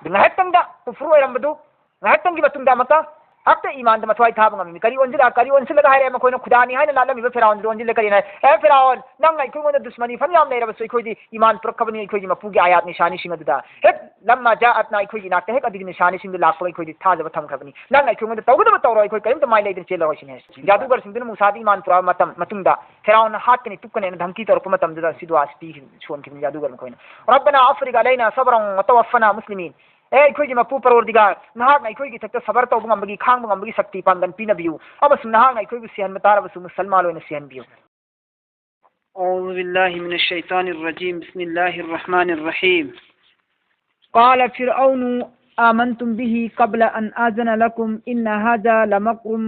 ngahakangda kufru erambadu ngahakang gi batungda maka hakta iman da mathwai thaba ngami kari onjila haire ma koina khudani haina lalami ba firaun onjila kari na firaun nang ngai kungo dushmani fam yam leira basoi khodi iman prakabani khodi mapugi ayat nishani singa duda hek lamma ja'at na khodi nakta hek adigi nishani singa lakoi khodi thaja ba tham khabani nang ngai kungo tawgda ba tawroi khoi karim ta mai leidin chela hoisin he jadugar singdun musadi iman pura matungda firaun hatkani tukane na dhamki tor kuma tam duda sidwa sti shon kin jadugar ma koina rabbana afriq alaina sabran wa tawaffana muslimin अखोई मपू परवरदिगार नहाक अखोई थक्ता सबर तौब ngambagi खांग ngambagi शक्ति पांगन पीनबियु अबसु नहाक अखोई सिहन तारबसु मुसलमान ओइन सिहनबियु औज़ु बिल्लाहि मिनश शैतानिर रजीम बिस्मिल्लाहिर रहमानिर रहीम قال فرعون آمنتم به قبل أن آذن لكم إن هذا لمكر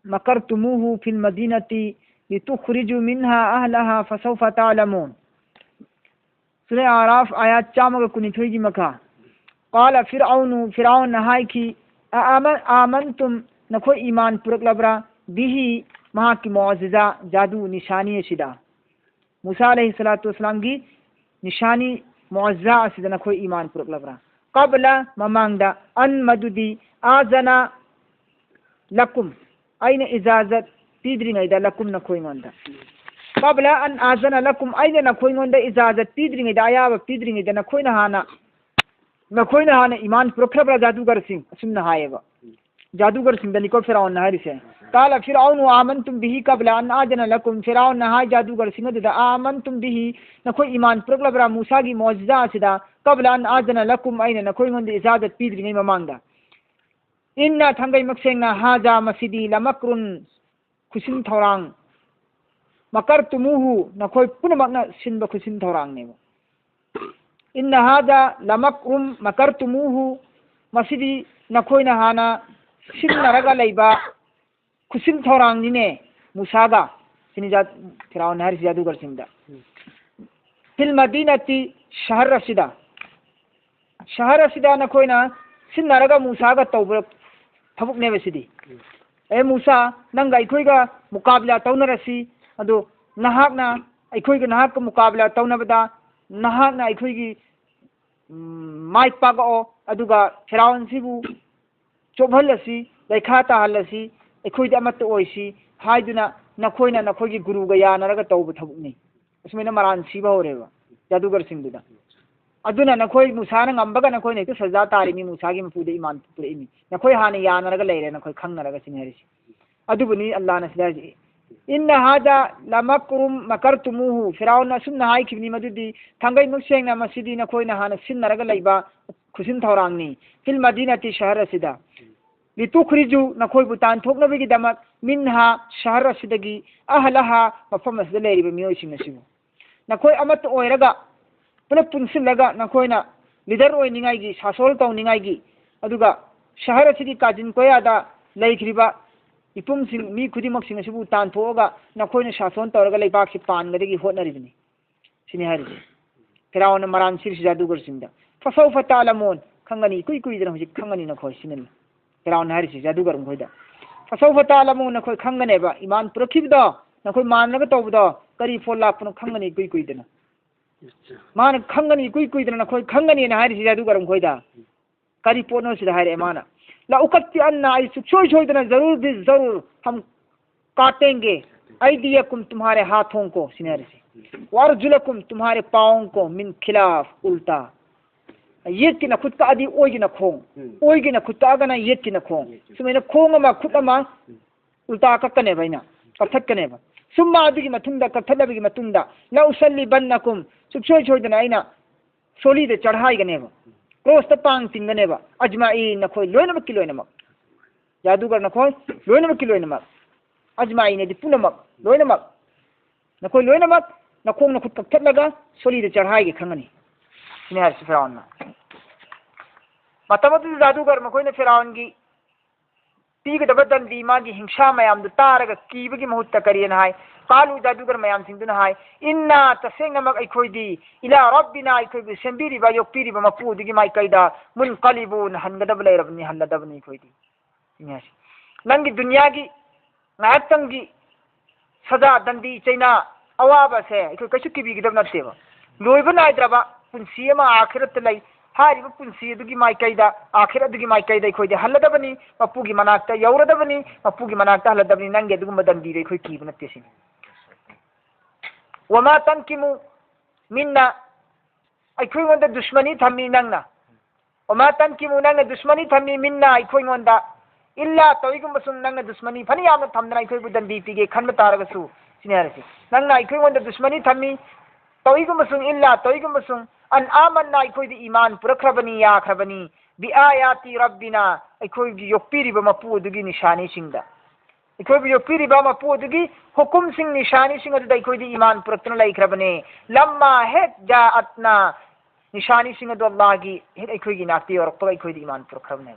مكرتموه في المدينة لتخرجوا منها أهلها فسوف تعلمون سورة أعراف آيات 4 مكة قال فرعون نهايكي آمنتم نكو إيمان پرق لبرا به مها کی معجزہ جادو نشانی شدا موسی علیہ الصلوۃ والسلام کی نشانی معجزہ شدا نكو إيمان پرق لبرا قبل مماندا ان مدودي آذنا لكم أين إجازة تدري نيدا لكم نكو إيماندا قبل أن آذن لكم أين نكو إيماندا إجازة تدري نيدا آيا تدري نيدا نكو نهانا ईमान प्रोखबरा जादूगर सिंह सुनना हायेगा जादूगर सिंह दनिको फिरौन नहरी से काला फिरौन आमनतुम बिही कबल अन आजन लकुम फिरौन नहा जादूगर सिंह द आमनतुम बिही नको ईमान प्रोखबरा मूसा की मौजजा सिदा कबल अन आजन लकुम आइन नको मंद इजाजत पीदरी ममांगदा इन्ना थंगई मक्सेंगा हाजा मसीदी लमक्रुन खुसिन थौरांग मकरतुमुहु नको पुनमकना सिनब खुसिन थौरांग ने इन हाजा लमक्रुम मकरतुमुहु मसीदी नखोइना हाना सिनरगा लैबा खुसिन थौरांगनिने मूसागा सिनिजा फिरौन हर जादूगर सिंदा फिल मदीनती शहर रसिदा नखोइना सिनरगा मूसागा तौब थबुक ने बसिदी ए मूसा नंगा इखोइगा मुकाबला तौनरसी अदो नहाकना इखोइगा नहाक मुकाबला तौनबदा नहाकना इखोइगी माइक पागो अदुगा फिरौन सिबु चोभलसी लैखा ताहलसी अखोइद अमत ओइसी हाइदुना नखोइना नखोइगी गुरुगा यानरगा तौब थबुकनी उसमेना मरान सिबा होरेबा जादूगर सिंगदुदा अदुना नखोइ मुसाना ngambगा नखोइना तो सजा तारिमी मुसागी मपुदे ईमान पुरेमी नखोइ हाने यानरगा लेरे नखोइ खंगनरगा सिनहरिसी अदुबुनी अल्लाह न सिदाजी इन हाजा लमक्रुम मकरतुमुहु फिरौन असुमना हाइखिबनी मदुदी थंगई मुसेंगना मसीदी नखोइना हाना सिनरगा लैबा खुसिन थौरांगनी फिल मदीनती शहर सिदा लितुखरिजु नखोइ बुतान थोकनबगी दमक मिनहा शहर सिदगी अहलहा मफम असद लेरिबा मियोइसिंग नसिबु नखोइ अमत ओइरगा पुलप पुनसिलगा नखोइना लीडर ओइनिंगाइगी सासोल तौनिंगाइगी अदुगा शहर सिदी काजिन कोयादा लैखरिबा इपुम सिंह मी खुदिमक सिंह सिबु तानथोगा नखोइना शासन तौरगा लैबाक सि पानगदगी होटनरिबनी सिनि हारिजे फिरौन मरान सिर जादूगर सिंदा फसौफ तालमोन खंगनी कुई कुई दन हुजिक खंगनी नखोइ सिनल फिरौन हारिजे जादूगर खोइदा फसौफ तालमोन नखोइ खंगनेबा ईमान पुरखिबदो नखोइ मानलगा तौबदो करी फोल लापनो खंगनी कुई कुई दन मान खंगनी कुई कुई दन नखोइ खंगनी ना हारिजे जादूगर खोइदा करी पोनो सिदा हारे माना ला उकत्ति अन्ना आई सुचोई छोइदना जरूर भी जरूर हम काटेंगे ऐदियकुम तुम्हारे हाथों को सिनेर से वारजुलकुम तुम्हारे पाँवों को मिन खिलाफ उल्टा ये कि न खुद का आदि ओइगी न खोंग ओइगी न खुद का आगना ये कि न खोंग सुमेन खोंग मा खुद मा उल्टा ककने भाईना कथकने बा सुम्मा आदिगी मतुंदा कथलबिगी मतुंदा ला उसल्ली बन्नकुम सुचोई छोइदना आइना सोली दे चढ़ाई गने बा क्रोस पांग तिंगनेबा अजमाई नखोइ लोइनमक कि लोइनमक जादूगर नखोइ लोइनमक कि लोइनमक अजमाई ने पुनमक लोइनमक नखोइ लोइनमक नखोंग नखुत कथलगा सोली दे चढ़ाई गे खंगनी ने हर फिरौन मतमत जादूगर मखोइने फिरौन की पीगदब दंदी मागी हिंसा मयाम दु तारगा कीबगी मुहूर्त करियन हाय कालू जादूगर मयाम सिंदुना हाय इन्ना तसेंगमक अखोइदी इला रब्बिना अखोइबि सेंबिरिबा योक्पिरिबा मपुदिगी माइ कैदा मुनकलिबुन हनगदब लेरबनी हल्लदबनी अखोइदी इन्यासी नंगी दुनिया की नायतंगी सजा दंदी चैना अवाबा से अखोइ कैसु किबिगदब नतेबा लोइबा नाइद्रबा पुंसी अमा आखिरत लै हारिब पुंसी दुगी माइकैदा आखिर दुगी माइकैदा अखोइदे हल्लदबनी मपुगी मनाक्ता यौरदबनी मपुगी मनाक्ता हल्लदबनी नंगे दुगुम दंदी दे अखोइ कीब नत्ते सिन वमा तनकिमु मिन्ना अखोइ गोंदा दुश्मनी थम्मी नंगना वमा तनकिमु नंगा दुश्मनी थम्मी मिन्ना अखोइ गोंदा इल्ला तोइगुम सुन नंगा दुश्मनी फनी यामना थमना अखोइ बु दंदी पीगे खन्म तारगसु सिनेरसि नंगना अखोइ गोंदा दुश्मनी थम्मी तोइगुम सुन इल्ला तोइगुम सुन अन आमन्ना अखोइ दी ईमान पुरखरबनी याखरबनी बि आयाति रब्बिना अखोइ गी योक्पिरिबा मपु दुगी निशानी सिंगदा अखोइ गी योक्पिरिबा मपु दुगी हुकुम सिंग निशानी सिंग अदुदा अखोइ दी ईमान पुरक्तन लैखरबने लम्मा हेक जाअतना निशानी सिंग अदु अल्लाह गी हेक अखोइ गी नाक्ति औरक्पा अखोइ दी ईमान पुरखरबने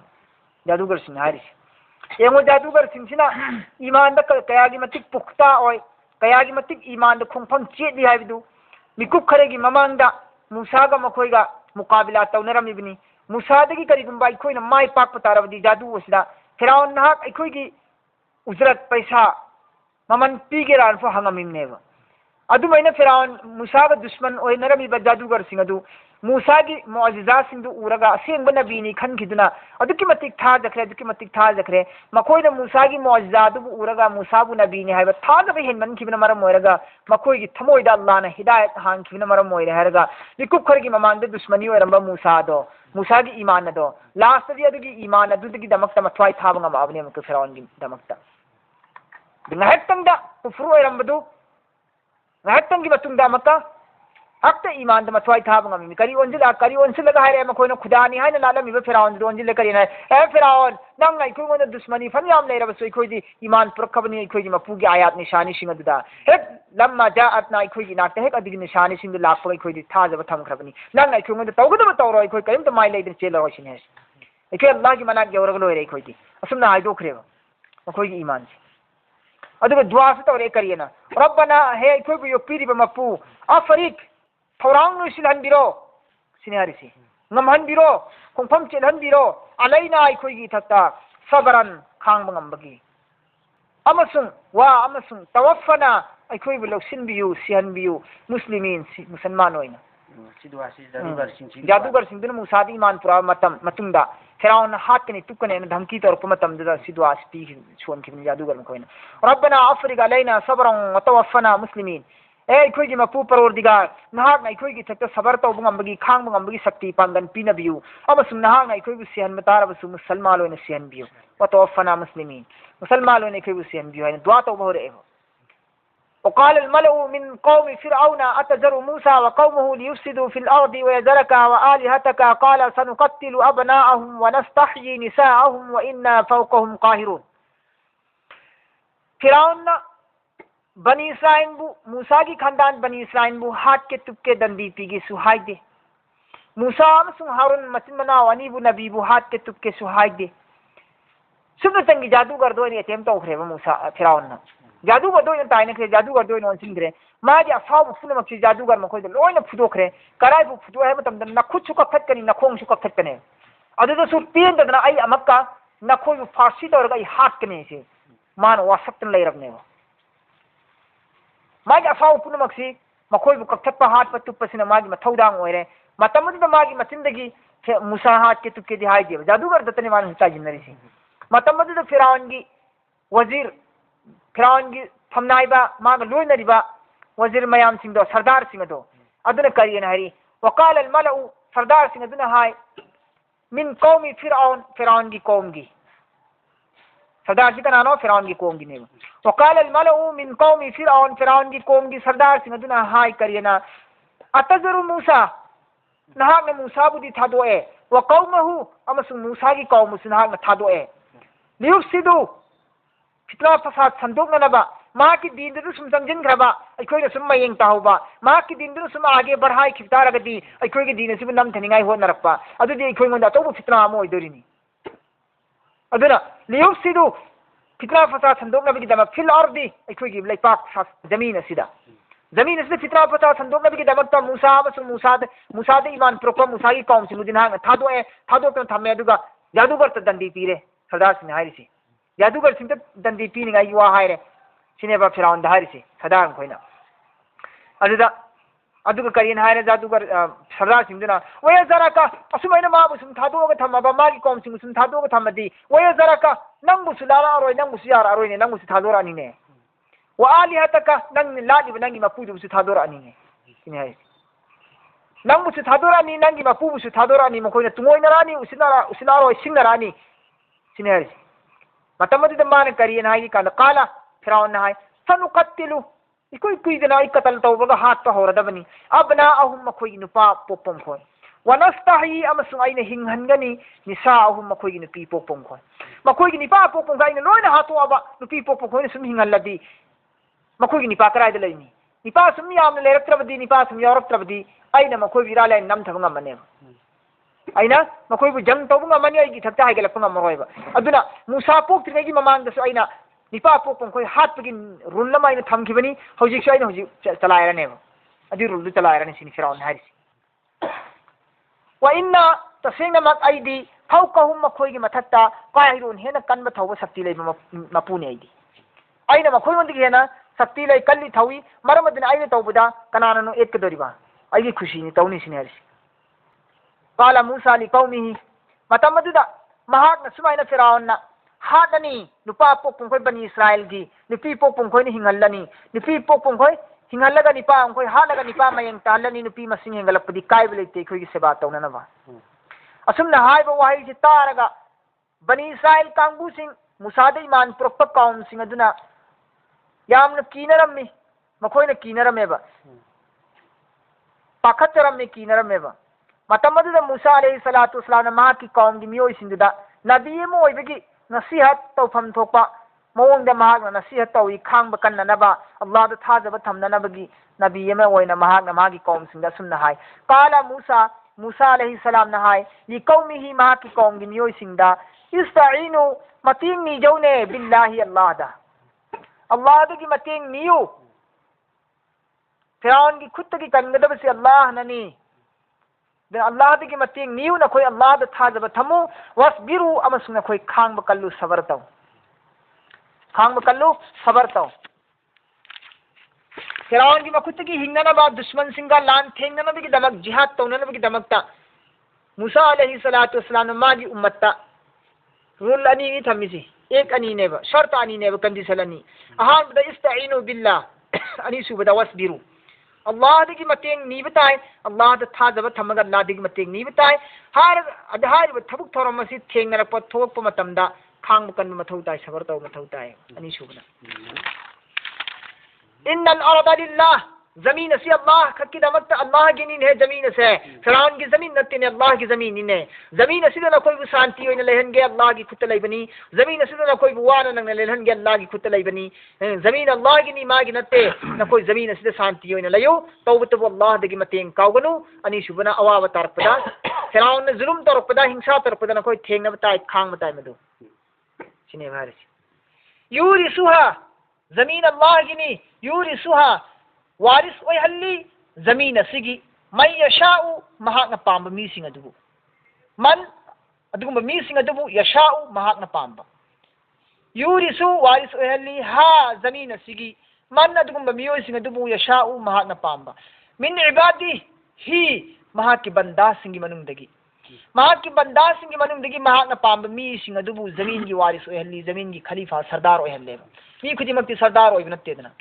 जादूगर सिंग हारिस येंगो जादूगर सिंगसिना ईमान द कयागी मतिक पुख्ता ओय कयागी मतिक ईमान द खुंफम चेदि हाइबदु मिकुप खरेगी ममांगदा मूसागा मखोइगा मुकाबिला तौनरमिबनी मूसादगी करिगुंबा अखोइना माइ पाक पतारबदी जादू ओसिदा फिराउन नाहक अखोइगी उजरत पैसा ममन पीगेरान फो हंगमिमनेबा अदुमैना फिराउन मूसागा दुश्मन ओइनरमिबा जादूगर सिंग अदु मूसागी मुअजिजा सिंदु उरगा असेंग नबीनी खनखिदुना अदुकी मतिक थाजखरे मखोइना मूसागी मुअजिजा अदु उरगा मूसाबु नबीनी हाइबा थाजबा हेनमन खिबना मरम ओइरगा मखोइगी थमोइदा अल्लाहना हिदायत हांग खिबना मरम ओइरे हारगा लिकुप खरगी ममांगदा दुश्मनी ओइरंबा मूसादो मूसागी ईमान अदो लास्ट दी अदुगी ईमान अदुदगी दमक्ता मथवाई थाबा ngamaabne मक फिराउनगी दमक्ता ngahektangda kufru ओइरंबदु ngahektangi matungda maka हक्ता ईमान द मथवाई थाब ngami करी ओंजिला हायरे मखोइना खुदानी हाइना लालमिबा फिराउन दो ओंजिला करिना ए फिराउन नंग अखोइ गोंदा दुश्मनी फनियाम लेरबा सो अखोइदी ईमान पुरखबनी अखोइगी मपुगी आयात निशानी सिंग अदुदा हेक लम्मा जाअतना अखोइगी नाक्ता हेक अदिगी निशानी सिंग लाक्पा अखोइदी थाजबा थमखरबनी नंग अखोइ गोंदा तौगदबा तौरो अखोइ करिमता माइ लेदन चेलरो सिने अखोइ अल्लाह की मनाक यौरग लोइरे अखोइदी असुमना हाइदोखरेबा अखोइगी ईमान अदुगा दुआ से तौरे करियना रब्बना हे अखोइबु योक्पिरिबा मपु अफरिक थौरांग नुसिलहनबिरो सिनेहारिसी ngамहनबिरो खुंफम चेलहनबिरो अलैना अखोइगी थक्ता सबरन खांग ngambagi amasung wa amasung tawaffana अखोइबु लौसिनबियु सिहनबियु मुस्लिमीन मुसलमान ओइना जादूगर सिंदुन मूसादी ईमान पुरा मतुंगदा फिराउन हातकनी तुकने धमकी तौर मतमदा सिदुआ स्पी सोनखिबनि जादूगर मखोइना रब्बना अफ्रिग अलैना सबरन व तवफ्फना मुस्लिमीन ए अखोइगी मपु परवरदिगार नहाकना अखोइगी थक्ता सबर तौब ngambagi खांग ngambagi शक्ति पांगन पिनबियु अमसुम नहाकना अखोइबु सिहन मतारबसु मुसलमान ओइना सिहनबियु व तवफ्फना मुस्लिमीन मुसलमान ओइना अखोइबु सिहनबियु हाइना दुआ तौब होरेबो وقال الملأ من قوم فرعون أتذر موسى وقومه ليفسدوا في الأرض ويذرك وآلهتك قال سنقتل أبناءهم ونستحيي نساءهم وإنا فوقهم قاهرون فرعون बनी इसराइल बु मूसा की खानदान बनी इसराइल बु हाथ के तुक्के दंदी पीगे सुहाई दे मूसा अमसुंग हारून मचिन मनाव अनी बु नबी बु हाथ के तुक्के सुहाई दे सुबह तंगी जादूगर दो ने अटेम्प्ट तौखरेबा मूसा फिराउन जादूगर दो ताइने खरे जादूगर दो ओनसिनग्रे मागी अफाव फुनमक जादूगर मखोय लोइना फुदोखरे कराय बु फुदो है मतम नखुत कखतकनी नखोंग सु कखतकने अदुदा सु पेंदना आई अमक्का नखोय बु फारसी तौरगा आई हातकने से मान वासक्तन लेरबने मागी अफाव पुनमक्सी मखोइबु कक्थप्पा हात पतुप्पसिना मागी मथौदांग ओइरे मतमदुदा मागी मचिंदगी मूसा हात के तुक्के दिहाई दे जादूगर दतने मान हिता जिनरिसी मतमदुदा फिराउनगी वजीर फिराउनगी फमनाइबा माग लोइनरिबा वजीर मयाम सिंगदो सरदार सिंगदो अदुना करियना हरि वकाल अल मलउ सरदार सिंग अदुना हाय मिन कौमी फिराउन की कौमगी सरदार जी का नानो फिराउन की कौम की ने वकाल अल मलउ मिन कौमी फिराउन की कौम की सरदार सिंह अदुना हाय करियना अतजरु मूसा नहाक ने मूसा बुदी थादोए व कौमहु अमसु मूसा की कौम सुनहाक न थादोए लियुफसिदु फितना फसाद संदोकनबा मा की दीन सुम संजिनख्रबा अखोय सुम मयेंग ताहुबा मा की दीन सुम आगे बढ़ाई खिफतारगदी अखोय की दीन सुम नम थनिंगाई होनरपा अदुदी अखोय मंदा तोबु फितना अमो इदोरिनी अदुना लियुफसिदु फितना फसाद संदोकनबगी दम फिल अर्दी अखोय की लैपाक जमीन असिदा जमीन असिदा फितना फसाद संदोकनबगी दमक्ता मूसा अमसु मूसा दे ईमान प्रोको मूसा की कौम सिनुदिन हांग थादो थमे अदुगा जादूगर त दंडी पीरे सरदार सिंह हारिसी जादूगर सिंह दंडी पीनिंगाई वा हायरे सिनेबा फिराउन हारिसी सरदार खोइना अदुदा अदुगा करियन हायना जादुगर सरदार सिंगदुना वय जराका असुमैना माबु सुम थादोगा थमबा मागी कौम सिंग सुम थादोगा थमदी वय जराका नंगु सुलारा अरोय नंगु सुयारा अरोय ने नंगु सु थादोरा नि ने वा आलिहतका नंग लादि नंगी मपुदु सु थादोरा नि ने किने हाय नंगु सु थादोरा नि नंगी मपुबु सु थादोरा नि मखोयना तुंगोयनारानी उसिनारोय सिंगनारानी किने हाय मतमदि मान करियन हाय कांदा काला फिराउन हाय सनुकत्तिलु इकोई कुइदना इकतल तौबगा हाथ तो होरदबनी अबना अहुम मखोई नुपा पोपम खोय वनस्ताही अमसुंग आइने हिंगहनगनी निसा अहुम मखोई नुपी पोपम खोय मखोई निपा पोपम गाइने लोइना हातो अबा नुपी पोपम खोय सुम हिंगहलदी मखोई निपा कराइद लैनी निपा सुम यामन लेरक्त्रबदी निपा सुम यारक्त्रबदी आइना मखोई विरालै नम थगम मने आइना मखोई बु जंग तौबगा मने आइगी थक्ता हाइगलपंग मरोयबा अदुना मुसा पोक्त्रिनेगी ममांगदसु आइना निपा पोपम खोय हाथ पगिन रूल लमाइना थमखिबनी हौजिक साइना हौजिक चलायरनेबा अदि रूल दु चलायरने सिनि फिराउन हारिसि वा इन्ना तसेंगमक आइदी फौकहुम मखोयगी मथत्ता कायरोन हेना कनबा थौबा शक्ति लैबा मपुने आइदी आइना मखोय वंदगी हेना शक्ति लै कल्ली थौई मरमदन आइना तौबदा कनाननो एकदोरिबा आइगी खुशीनि तौनि सिनि हारिसि काला मूसा लि कौमिहि मतमदुदा महाकना सुमाइना फिराउनना हादनी नुपा पोकपुं खोय बनी इस्राएल की नुपी पोकपुं खोय नि हिंगल्लनी नुपी पोकपुं खोय हिंगल्लगा निपा खोय हालगा निपा मयंग तालनी नुपी मसिंग हिंगलपदि कायब लेते खोय की सेवा तौननबा असुमना हायबा वाही से तारगा बनी इस्राएल कांगू सिंह मुसादे मान पुरक्प कौम सिंह अदुना यामन कीनरम्मी मखोयना कीनरमेबा पाखतरम्मी कीनरमेबा मतमदुदा मूसा अलैहि सलातु वस्सलाम मा की कौम की मियोय सिंगुदा नबी मो ओइबगी नसीहत तौफम थोपा मौंग महागना नसीहत तौई खांग कन्ननबा अल्लाह दा थाजब थमननबगी नबी अमे ओइना महागना मागी कौम सिंगा सुमना हाय काला मूसा अलैहि सलाम ना हाय ये कौमिही मा की कौम गी मियोय सिंगदा इस्ताइनु मतिंग नी जौने बिल्लाहि अल्लाह दगी मतिंग नियु फिरौन की खुद की कनगदब से अल्लाह ननी अल्लाह की मतिंग नियु नखोय अल्लाह दा थाजब थमु वसबिरु अमसुंग नखोय खांग कल्लु सबर तौ खांग कल्लु सबर तौ फिरौन की मखुत की हिंगना बा दुश्मन सिंगा लान थेंगना बगी दमक जिहाद तौनना बगी दमकता मूसा अलैहि सलातु वस्सलाम मागी उम्मत्ता रूल अनि नि थमिसी एक अनि नेबा शर्त अनि नेबा कंडीशन अनि अहान द इस्ताइनु बिल्लाह अनि सुबदा वसबिरु अल्लाह की मतेंग नी बताए अल्लाह दा थाजब थमगा अल्लाह की मतेंग नी बताए हार थबुक थोरम मसी थेंगनरप थोप मतमदा खांग कन मथौ ताय सबर तौ मथौ ताय अनि सुबना इन्नल अर्दा लिल्लाह जमीन से अल्लाह खक्की दमक अल्लाह की नीन है जमीन से फिरौन की जमीन नत्ते ने अल्लाह की जमीन ने जमीन से ना कोई शांति होने लेहन गे अल्लाह की खुद लाई बनी जमीन से ना कोई बुआन नंग लेहन गे अल्लाह की खुद लाई बनी जमीन अल्लाह की नी मा की नत्ते ना कोई जमीन से शांति होने लयो तौबत अल्लाह दगी मतेंग कावगनु अनि सुबना अवाब तरपदा फिरौन ने जुल्म तरपदा हिंसा तरपदा ना कोई थेंग न बताए खांग बताए मदु सिने भारत यूरिसुहा जमीन अल्लाह की नी यूरिसुहा वारिस ओइहल्ली जमीन असिगी मै यशाउ महाकना पांबा मीसिंग अदुबु मन अदुगुंबा मीसिंग अदुबु यशाउ महाकना पांबा यूरिसु वारिस ओइहल्ली हा जमीन असिगी मन अदुगुंबा मियोइसिंग अदुबु यशाउ महाकना पांबा मिन इबादी ही महाकी बंदासिंगी मनुंगदगी महाकी बंदासिंगी मनुंगदगी महाकना पांबा मीसिंग अदुबु जमीन की वारिस ओइहल्ली जमीन की खलीफा सरदार ओइहल्लेबा मी खुदिमक्ति सरदार ओइब नत्तेदना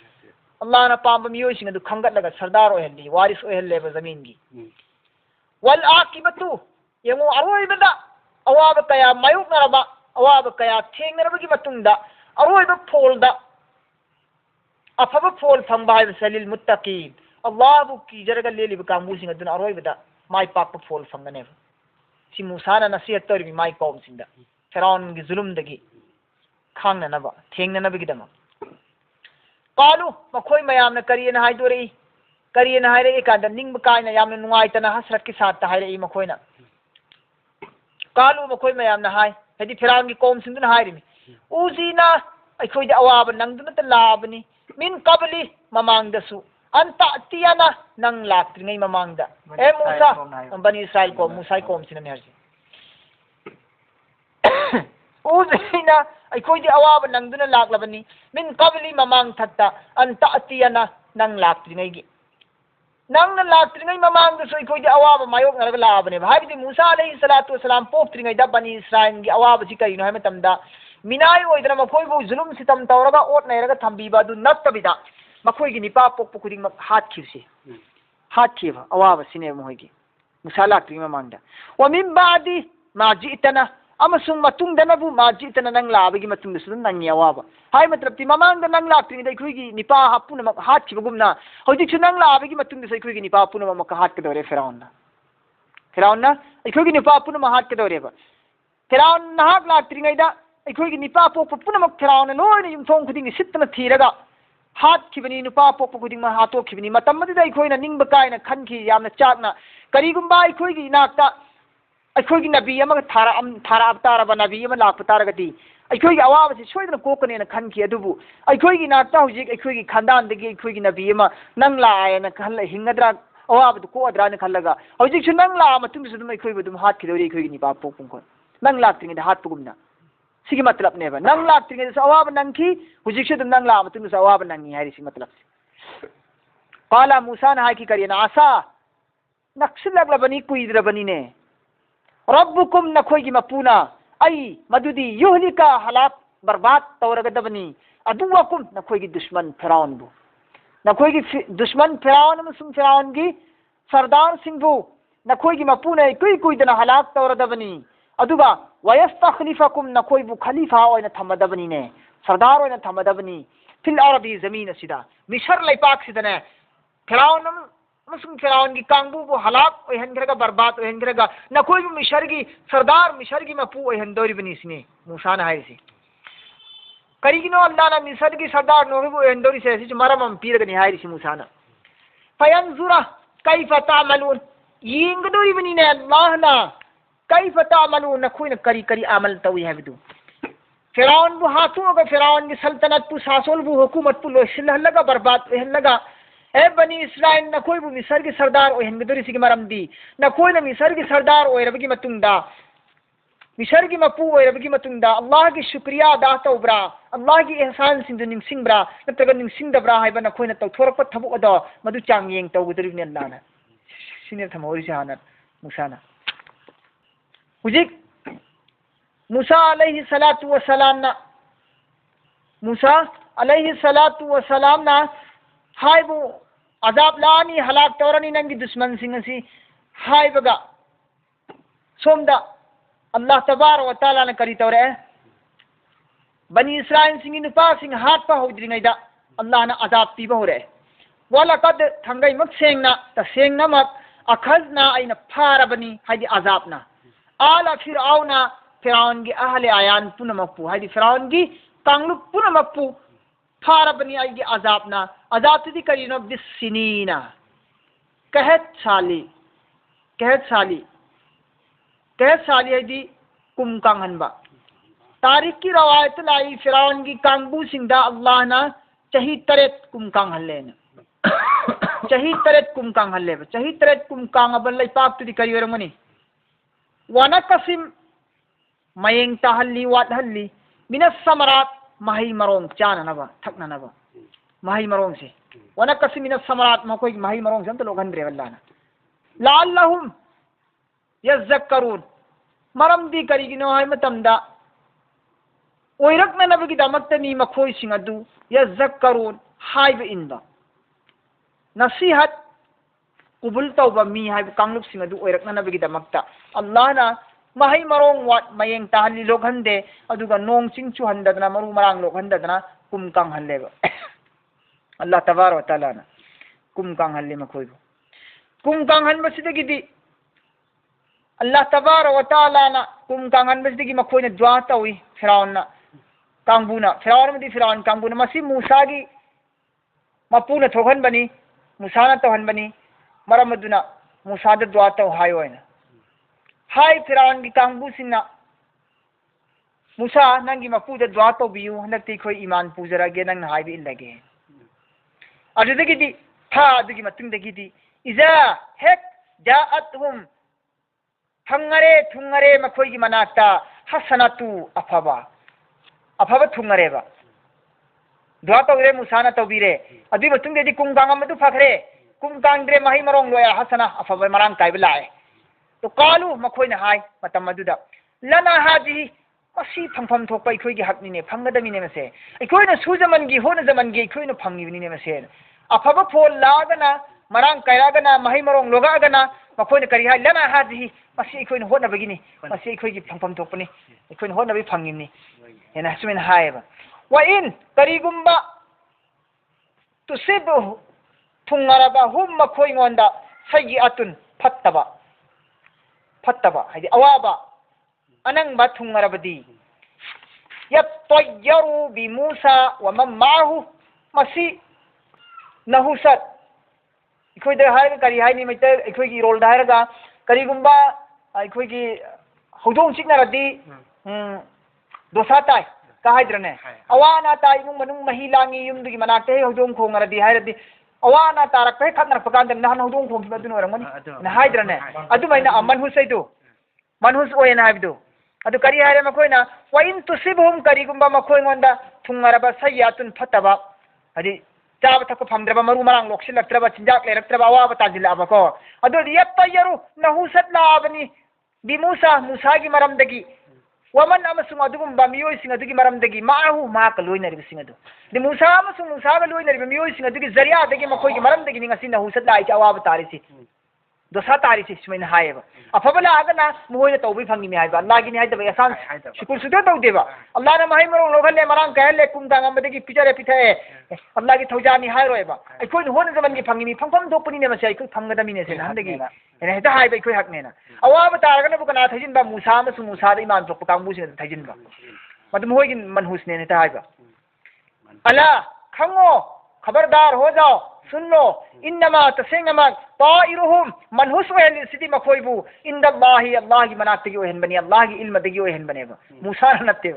अल्लाह ना पांब मियोइसिंग अदु खंगतलगा सरदार ओइहल्ली वारिस ओइहल्लेबा जमीन की वल आकिबतु यमु अरोइबदा अवाब कया मायुकनरबा अवाब कया थेंगनरबगी मतुंगदा अरोइबा फोलदा अफबा फोल फंगबा हाइबसे लिल मुत्तकीन अल्लाहबु कीजरगा लेलिबा कांगुसिंग अदुना अरोइबदा माय पाकपा फोल फंगनेबा सि मूसाना नसीहत तोरिबि माय कौमसिंगदा फिरौन की जुलुमदगी खांगननबा थेंगननबगिदमा कालू मखोई मयामना करियना हाइदोरई करियना हाइरे कांदा निंग कायना यामना नुंगाइतना हसरत के साथ हाइरे मखोइना कालू मखोई मयामना हाय हदि फिरौन की कौम सिंदुना हाइरिमि उजीना अखोइदि अवाब नंगदुना त लाबनी मिन कबली ममांगदसु अंता अतियाना नंग लाक्त्रिङै ममांगदा ए मूसा बनी इस्राएल को मूसा कौम सिनने हरसि उजीना अखोइदि अवाब नंगदुना लाक्लबनी मिन कबली ममांग थत्ता अंता अतियाना नंग लाक्त्रिङैगी nangna laktriŋai mamangdasu ꯑꯩꯈꯣꯏꯗꯤ ꯑꯋꯥꯕ ꯃꯥꯌꯣꯛꯅꯔꯒ ꯂꯥꯛꯑꯕꯅꯦꯕ ꯍꯥꯏꯕꯗꯤ ꯃꯨꯁꯥ ꯑꯂꯩꯍꯤ ꯁꯂꯥꯇꯨ ꯋꯁalaam ꯄꯣꯛꯇ꯭ꯔꯤꯉꯩꯗ ꯕꯅꯤ ꯏꯁ꯭ꯔꯥꯏꯜꯒꯤ ꯑꯋꯥꯕꯁꯤ ꯀꯔꯤꯅꯣ ꯍꯥꯏꯕ ꯃꯇꯝꯗ ꯃꯤꯅꯥꯏ ꯑꯣꯏꯗꯅ ꯃꯈꯣꯏꯕꯨ ꯖꯨꯂꯨꯝ ꯁꯤꯇꯝ ꯇꯧꯔꯒ ꯑꯣꯠ ꯅꯩꯔꯒ ꯊꯝꯕꯤꯕ ꯑꯗꯨ ꯅꯠꯇꯕꯤꯗ ꯃꯈꯣꯏꯒꯤ ꯅꯤꯄꯥ ꯄꯣꯛꯄ ꯈꯨꯗꯤꯡꯃꯛ ꯍꯥꯠꯈꯤꯕꯁꯤ ꯍꯥꯠꯈꯤꯕ ꯑꯋꯥꯕꯁꯤꯅꯦꯕ ꯃꯈꯣꯏꯒꯤ ꯃꯨꯁꯥ ꯂꯥꯛꯇ꯭ꯔꯤꯉꯩ ꯃꯃꯥꯡꯗ ꯋꯥꯃꯤꯟ ꯕꯥꯗꯤ ꯃꯥ ꯖꯤꯏꯇꯅ ꯑꯃꯁꯨꯡ ꯃꯇꯨꯡꯗꯅꯕꯨ ꯃꯥ ꯖꯤꯏꯇꯅ ꯅꯪ ꯂꯥꯛꯑꯕꯒꯤ ꯃꯇꯨꯡꯗꯁꯨ ꯑꯗꯨꯝ ꯅꯪꯒꯤ ꯑꯋꯥꯕ ꯍꯥꯏ ꯃꯇꯝꯗꯤ ꯃꯃꯥꯡꯗ ꯅꯪ ꯂꯥꯛꯇ꯭ꯔꯤꯉꯩꯗ ꯑꯩꯈꯣꯏꯒꯤ ꯅꯤꯄꯥ ꯄꯨꯝꯅꯃꯛ ꯍꯥꯠꯈꯤꯕꯒꯨꯝꯅ ꯍꯧꯖꯤꯛꯁꯨ ꯅꯪ ꯂꯥꯛꯑꯕꯒꯤ ꯃꯇꯨꯡꯗꯁꯨ ꯑꯩꯈꯣꯏꯒꯤ ꯅꯤꯄꯥ ꯄꯨꯝꯅꯃꯛ ꯍꯥꯠꯀꯗꯧꯔꯦ ꯐꯤꯔꯥꯎꯟꯅ ꯑꯩꯈꯣꯏꯒꯤ ꯅꯤꯄꯥ ꯄꯨꯝꯅꯃꯛ ꯍꯥꯠꯀꯗꯧꯔꯦꯕ ꯐꯤꯔꯥꯎꯟ ꯅꯍꯥꯛ ꯂꯥꯛꯇ꯭ꯔꯤꯉꯩꯗ ꯑꯩꯈꯣꯏꯒꯤ ꯅꯤꯄꯥ ꯄꯣꯛꯄ ꯄꯨꯝꯅꯃꯛ ꯐꯤꯔꯥꯎꯟꯅ ꯂꯣꯏꯅ ꯌꯨꯝꯊꯣꯡ ꯈꯨꯗꯤꯡꯒꯤ ꯁꯤꯠꯇꯅ ꯊꯤꯔꯒ ꯍꯥꯠꯈꯤꯕꯅꯤ ꯅꯨꯄꯥ ꯄꯣꯛꯄ ꯈꯨꯗꯤꯡꯃꯛ ꯍꯥꯠꯇꯣꯛꯈꯤꯕꯅꯤ ꯃꯇꯝ ꯑꯗꯨꯗ ꯑꯩꯈꯣꯏꯅ ꯅꯤꯡꯕ ꯀꯥꯏꯅ ꯈꯟꯈꯤ ꯌꯥꯝꯅ ꯆꯥꯛꯅ ꯀꯔꯤꯒꯨꯝꯕ ꯑꯩꯈꯣꯏꯒꯤ ꯏꯅꯥꯛꯇ ꯑꯩꯈꯣꯏꯒꯤ ꯅꯕꯤ ꯑꯃꯒ ꯊꯥꯔꯛꯑꯕ ꯇꯥꯔꯕ ꯅꯕꯤ ꯑꯃ ꯂꯥꯛꯄ ꯇꯥꯔꯒꯗꯤ ꯑꯩꯈꯣꯏꯒꯤ ꯑꯋꯥꯕꯁꯤ ꯁꯣꯏꯗꯅ ꯀꯣꯛꯀꯅꯦꯅ ꯈꯟꯈꯤ ꯑꯗꯨꯕꯨ ꯑꯩꯈꯣꯏꯒꯤ ꯏꯅꯥꯛꯇ ꯍꯧꯖꯤꯛ ꯑꯩꯈꯣꯏꯒꯤ ꯈꯥꯟꯗꯥꯟꯗꯒꯤ ꯑꯩꯈꯣꯏꯒꯤ ꯅꯕꯤ ꯑꯃ ꯅꯪ ꯂꯥꯛꯑꯦꯅ ꯈꯜꯂ ꯍꯤꯡꯒꯗ꯭ꯔꯥ ꯑꯋꯥꯕꯗꯨ ꯀꯣꯛꯑꯗ꯭ꯔꯥꯅ ꯈꯜꯂꯒ ꯍꯧꯖꯤꯛꯁꯨ ꯅꯪ ꯂꯥꯛꯑ ꯃꯇꯨꯡꯗꯁꯨ ꯑꯗꯨꯝ ꯑꯩꯈꯣꯏꯕꯨ ꯑꯗꯨꯝ ꯍꯥꯠꯈꯤꯗꯧꯔꯤ ꯑꯩꯈꯣꯏꯒꯤ ꯅꯤꯄꯥ ꯄꯣꯛꯄ ꯈꯣꯠ ꯅꯪ ꯂꯥꯛꯇ꯭ꯔꯤꯉꯩꯗ ꯍꯥꯠꯄꯒꯨꯝꯅ ꯁꯤꯒꯤ ꯃꯇꯂꯕꯅꯦꯕ ꯅꯪ ꯂꯥꯛꯇ꯭ꯔꯤꯉꯩꯗꯁꯨ ꯑꯋꯥꯕ ꯅꯪꯈꯤ ꯍꯧꯖꯤꯛꯁꯨ ꯑꯗꯨꯝ ꯅꯪ ꯂꯥꯛꯑ ꯃꯇꯨꯡꯗꯁꯨ ꯑꯋꯥꯕ ꯅꯪꯉꯤ ꯍꯥꯏꯔꯤꯁꯤ ꯃꯇꯂꯕꯁꯤ ꯀꯥꯂꯥ ꯃꯨꯁꯥꯅ ꯍꯥꯏꯈꯤ ꯀꯔꯤꯅ ꯑꯁꯥ ꯅꯛꯁꯤꯜꯂꯛꯂꯕꯅꯤ ꯀꯨꯏꯗ꯭ꯔꯕꯅꯤꯅꯦ रब्बुकुम नखोई मपूना आई मदुदी युहलिका हलाक बर्बाद तौरगदबनी अदुवकुम नखोई दुश्मन फिरौन बु नखोई दुश्मन फिरौन अमसुंग फिरौन की सरदार सिंहबु नखोई मपूना कुई कुईदना हलाक तौरदबनी अदुगा वयस्तखलिफकुम नखोई बु खलीफा ओइना थमदबनी ने सरदार ओइना थमदबनी फिल अरबी जमीन असिदा मिस्र लैपाक सिदने फिरौन फिरौन की कांगबू हलाक ओहनग्रगा बर्बाद ओहनग्रगा नकोई मिस्र की सरदार मिस्र की मपू ओहनदोरिबनी इसने मूसा ने हाइसी करिगिनो अल्लाह ने मिस्र की सरदार नोबू ओहनदोरी से ऐसी मरम हम पीरगनी हाइसी मूसा ने फयंजुरा कैफ तामलून यिंगदोरिबनी ने अल्लाह ना कैफ तामलून नखोई न करी करी अमल तवी है बिदु फिरौन बु हाथोगा फिरौन की सल्तनत पु सासोल बु हुकूमत पु लोसिलहलगा बर्बाद ओहनलगा ए बनी इस्राइल नखोई बु मिस्र की सरदार ओहनगदोरी सिगी मरमदी नखोई न मिस्र की सरदार ओइरबगी मतुंगदा मिस्र की मपू ओइरबगी मतुंगदा अल्लाह की शुक्रिया अदा तौब्रा अल्लाह की एहसान सिंदु निंगसिंगब्रा नत्रगा निंगसिंगदब्रा हाइबा नखोई न तौथोरक थबुक अदो मदु चांग येंग तौगदोरिबनि अल्लाह ना सिने थमोरी से हाना मूसा ना हुजिक मूसा अलैहि सलातु वसलाम ना मूसा अलैहि सलातु वसलाम ना हाइबु अजाब लानी हलाक तौरनी नंगी दुश्मन सिंगसी हाइबगा सोमदा अल्लाह तबार व तआला ने करी तौरे बनी इस्राइल सिंगी नुपा सिंग हाथ पा होद्रिङैदा अल्लाह ने अजाब पीबा होरे वलकद थंगै मक सेंगना तसेंगना मक अखजना आइना फारबनी हाइदि अजाबना आला फिरऔना फिरौन की अहले आयान पुनमकपु हाइदि फिरौन की कांगलुप पुनमकपु फारबनी आइगी अजाबना अजाब ती करीनो बिस्सिनीना कहत साली है दी कुम कांगहनबा तारीख की रवायत लाई फिरौन की कांगबू सिंगदा अल्लाह ना चही तरेत कुम कांगहलेन चही तरेत कुम कांगहलेब चही तरेत कुम कांगबल लैपाक ती करी वरमनी वाना कसिम मयेंग ताहल्ली वाटहल्ली मिनस समरात महई मरोंग चाननबा थकननबा महई मरोंग से वना कसिम मिनस समरात मकोई महई मरोंग से हम तो लोगन रे अल्लाह ना लाल्लहुम यज़क्करून मरम दी करिगिनो हाय मतमदा ओइरकननबगी दमक्तनी मखोई सिंग अदु यज़क्करून हाइब इनबा नसीहत कुबुल तौबा मी हाइब कांगलुप सिंग अदु ओइरकननबगी दमक्ता अल्लाह ना महई मरोंग वाट मयेंग ताहली लोगहंदे अदुगा नोंग चिंग चुहंददना मरु मरांग लोगहंददना कुम कांगहल्लेबा अल्लाह तबार व तआला ना कुम कांगहल्ले मखोइबो कुम कांगहनबसिदगिदी अल्लाह तबार व तआला ना कुम कांगहनबसिदगी मखोइना दुआ तौई फिरौन कांगबुना फिरौन मदी फिरौन कांगबुना मसी मूसा की मपूना थोहनबनी मूसा ना तोहनबनी मरम अदुना मूसा द दुआ तौ हायोइना हाय फिरौन की कांगबू सिंगना मूसा नंगी मपूद दुआ तौबियु हनक्ति खोई ईमान पूजरगे नंग हाइबि इल्लगे अदुदगिदी था अदुगी मतुंगदगिदी इजा हेक जाअतहुम थंगरे थुंगरे मखोई मनाक्ता हसनतु अफबा थुंगरेबा दुआ तौरे मूसा ना तौबिरे अदुई मतुंगदि कुंगांग अमदु Fakhre kum kangdre mahi marong loya hasana afaba marang kai belai to kalu makhoi na hai matam maduda lana hadi masi phangpham thokpa ikhoi gi hakni ne phanggadami ne mase ikhoi na sujaman gi hona zaman gi ikhoi na phangni ni ne mase afaba phol lagana marang kairagana mahi marong logagana makhoi na kari hai lana hadi masi ikhoi na hona bagini masi ikhoi gi phangpham thokpani ikhoi na hona bi phangini ena sumen hai ba wa in karigumba tusibu thungaraba hum makhoi ngonda sayi atun phattaba haidi awaba anang ba thungarabadi yatayyaru bi Musa wa man ma'ahu masi nahusat ikhoi da hai kari hai ni mita ikhoi gi rol da hai ga kari gumba ikhoi gi hodong siknaradi dosa tai ka haidrane awana tai mung manung mahilangi yumdugi manakte hodong khongaradi hairadi awana tarak pe khatnar pakanda nahan hodong khong badun oramani na haidrane adumaina aman husaidu manhus oyena habdu adu kari haire makoina wa in tusibhum karigumba makoi ngonda thungaraba sayatun phataba adi chaba thakko phamdraba maru marang loksilaktraba chinjak leraktraba awa batajila abako adu yattayaru nahusat labani bi Musa gi maramdagi waman amasung adugumba miyoi sing adugi maramdagi ma'ahu maka loina ribi sing adu di Musa amasung Musa ga loina ribi miyoi sing adugi zariya dagi makoi gi maramdagi ninga sin nahusat lai awa batarisi dosa tari si sumain hayaba afabala agana muhoina tawbi phangi mi hayba Allah gi ni hayda ba asan shukr sudo taw deba Allah na mahi maro logalle marang kahle kum danga madagi pitare pithae Allah gi thojani hayroeba aikoi hon zaman gi phangi mi phangpham dokpani ne masai aikoi phangada mi ne se handagi ene heta hayba aikoi hakne na awaba taragana bukana thajin ba Musa ma su Musa da iman tok pakang busin thajin ba madum hoy gi manhus ne heta hayba ala khango खबरदार हो जाओ सुन लो इन्नमा तसेंगमा ताइरुहुम मनहुस वहल city मखोइबु इंदल्लाहि अल्लाह की मनाते की वहन बनी अल्लाह की इल्म दगी वहन बनेबा मूसा नत्ते